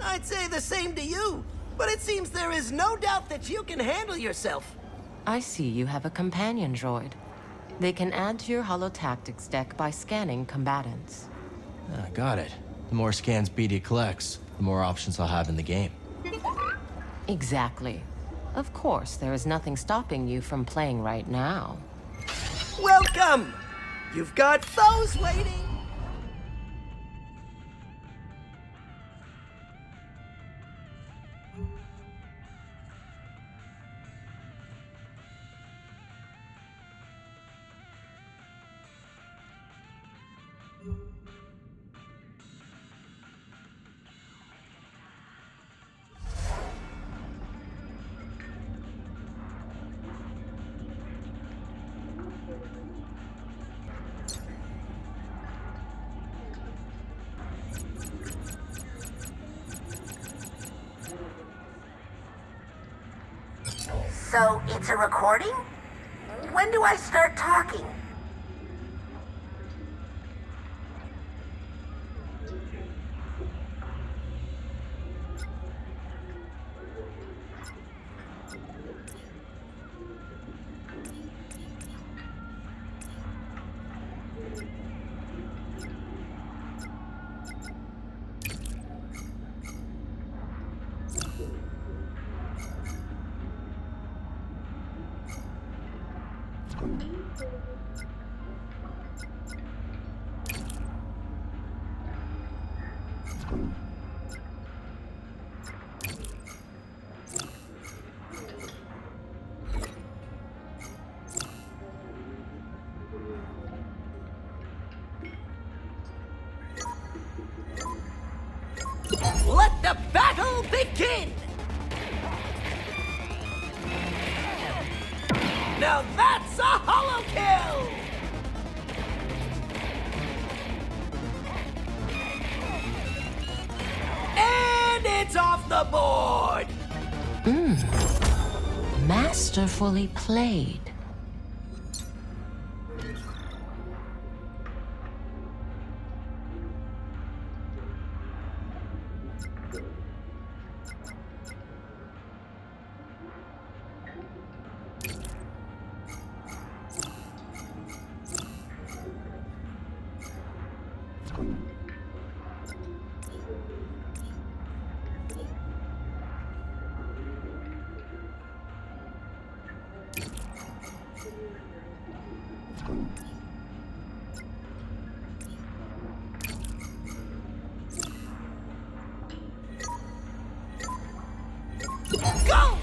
[SPEAKER 2] I'd say the same to you, but it seems there is no doubt that you can handle yourself.
[SPEAKER 7] I see you have a companion droid. They can add to your holotactics deck by scanning combatants.
[SPEAKER 1] Ah, got it. The more scans BD collects, the more options I'll have in the game.
[SPEAKER 7] Exactly. Of course, there is nothing stopping you from playing right now.
[SPEAKER 2] Welcome! You've got foes waiting!
[SPEAKER 13] So, it's a recording? When do I start talking?
[SPEAKER 2] Let the battle begin! Now that's a holo kill! And it's off the board!
[SPEAKER 7] Masterfully played.
[SPEAKER 2] Go!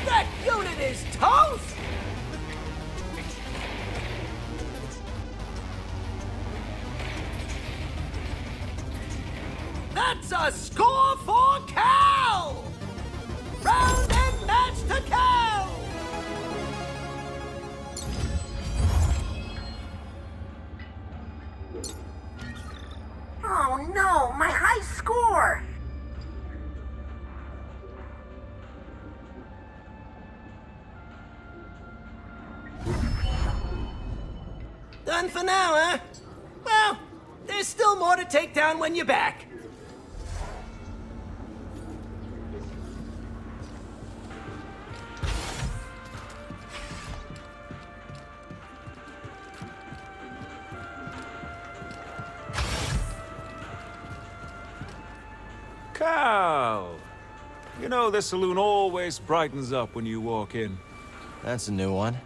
[SPEAKER 2] That unit is toast! That's a score for Cal! Round and match to Cal!
[SPEAKER 13] Oh no, my high score!
[SPEAKER 2] Done for now, huh? Well, there's still more to take down when you're back.
[SPEAKER 11] Cal! You know, this saloon always brightens up when you walk in.
[SPEAKER 1] That's a new one.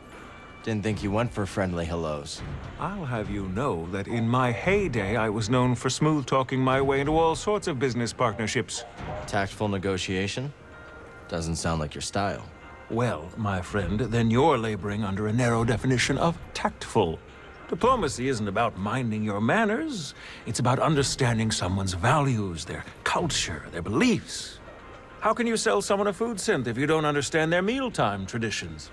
[SPEAKER 1] Didn't think you went for friendly hellos.
[SPEAKER 11] I'll have you know that in my heyday, I was known for smooth-talking my way into all sorts of business partnerships.
[SPEAKER 1] Tactful negotiation? Doesn't sound like your style.
[SPEAKER 11] Well, my friend, then you're laboring under a narrow definition of tactful. Diplomacy isn't about minding your manners. It's about understanding someone's values, their culture, their beliefs. How can you sell someone a food scent if you don't understand their mealtime traditions?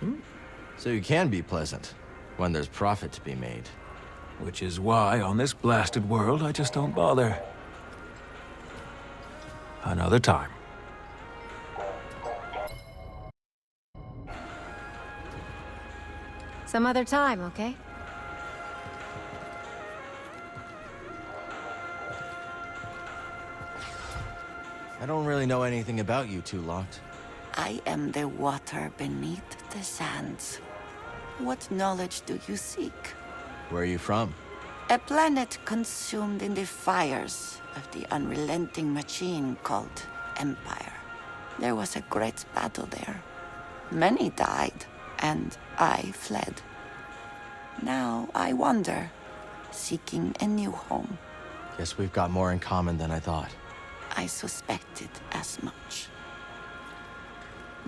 [SPEAKER 1] So you can be pleasant when there's profit to be made.
[SPEAKER 11] Which is why, on this blasted world, I just don't bother. Another time.
[SPEAKER 10] Some other time, okay?
[SPEAKER 1] I don't really know anything about you two, Locked.
[SPEAKER 15] I am the water beneath the sands. What knowledge do you seek?
[SPEAKER 1] Where are you from?
[SPEAKER 15] A planet consumed in the fires of the unrelenting machine called Empire. There was a great battle there. Many died, and I fled. Now I wander, seeking a new home.
[SPEAKER 1] Guess we've got more in common than I thought.
[SPEAKER 15] I suspected as much.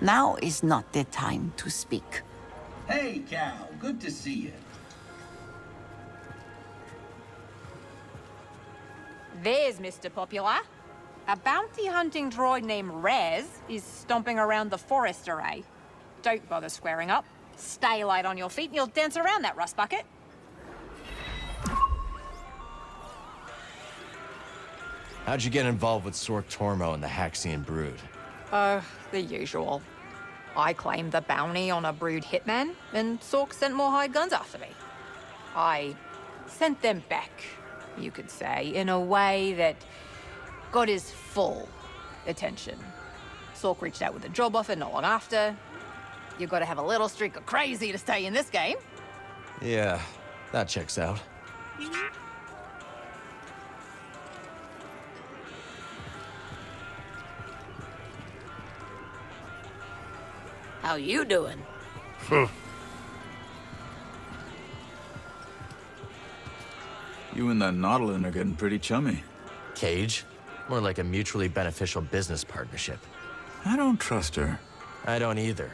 [SPEAKER 15] Now is not the time to speak.
[SPEAKER 4] Hey, Cal. Good to see you.
[SPEAKER 12] There's Mr. Popular. A bounty hunting droid named Rez is stomping around the forest array. Don't bother squaring up. Stay light on your feet and you'll dance around that rust bucket.
[SPEAKER 1] How'd you get involved with Sork Tormo and the Haxian Brood?
[SPEAKER 12] The usual. I claimed the bounty on a brood hitman, and Sork sent more hired guns after me. I sent them back, you could say, in a way that got his full attention. Sork reached out with a job offer not long after. You've got to have a little streak of crazy to stay in this game.
[SPEAKER 1] Yeah, that checks out.
[SPEAKER 12] How you doing?
[SPEAKER 23] You and that Nautilin are getting pretty chummy.
[SPEAKER 1] Cage? More like a mutually beneficial business partnership.
[SPEAKER 23] I don't trust her.
[SPEAKER 1] I don't either.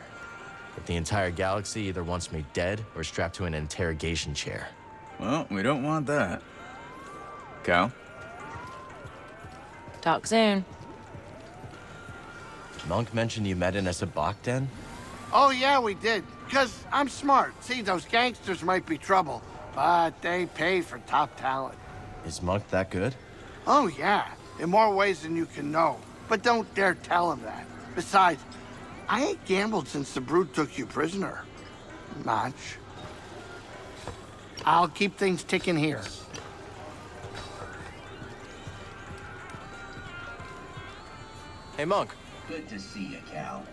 [SPEAKER 1] But the entire galaxy either wants me dead or strapped to an interrogation chair.
[SPEAKER 23] Well, we don't want that. Cal?
[SPEAKER 8] Talk soon.
[SPEAKER 1] Monk mentioned you met in a sabacc den?
[SPEAKER 14] Oh, yeah, we did. Because I'm smart. See, those gangsters might be trouble, but they pay for top talent.
[SPEAKER 1] Is Monk that good?
[SPEAKER 14] Oh, yeah. In more ways than you can know. But don't dare tell him that. Besides, I ain't gambled since the Brood took you prisoner. Much. I'll keep things ticking here.
[SPEAKER 1] Hey, Monk.
[SPEAKER 4] Good to see you, Cal.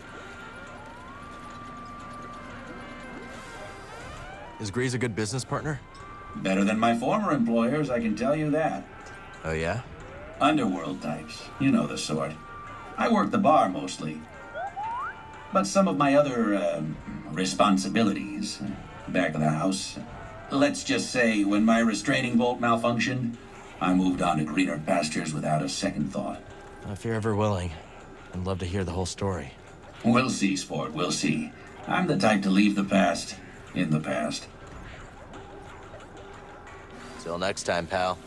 [SPEAKER 1] Is Grease a good business partner?
[SPEAKER 4] Better than my former employers, I can tell you that.
[SPEAKER 1] Oh, yeah?
[SPEAKER 4] Underworld types. You know the sort. I work the bar mostly. But some of my other, responsibilities, back of the house. Let's just say, when my restraining bolt malfunctioned, I moved on to greener pastures without a second thought.
[SPEAKER 1] If you're ever willing, I'd love to hear the whole story.
[SPEAKER 4] We'll see, Sport, we'll see. I'm the type to leave the past in the past.
[SPEAKER 1] Till next time, pal.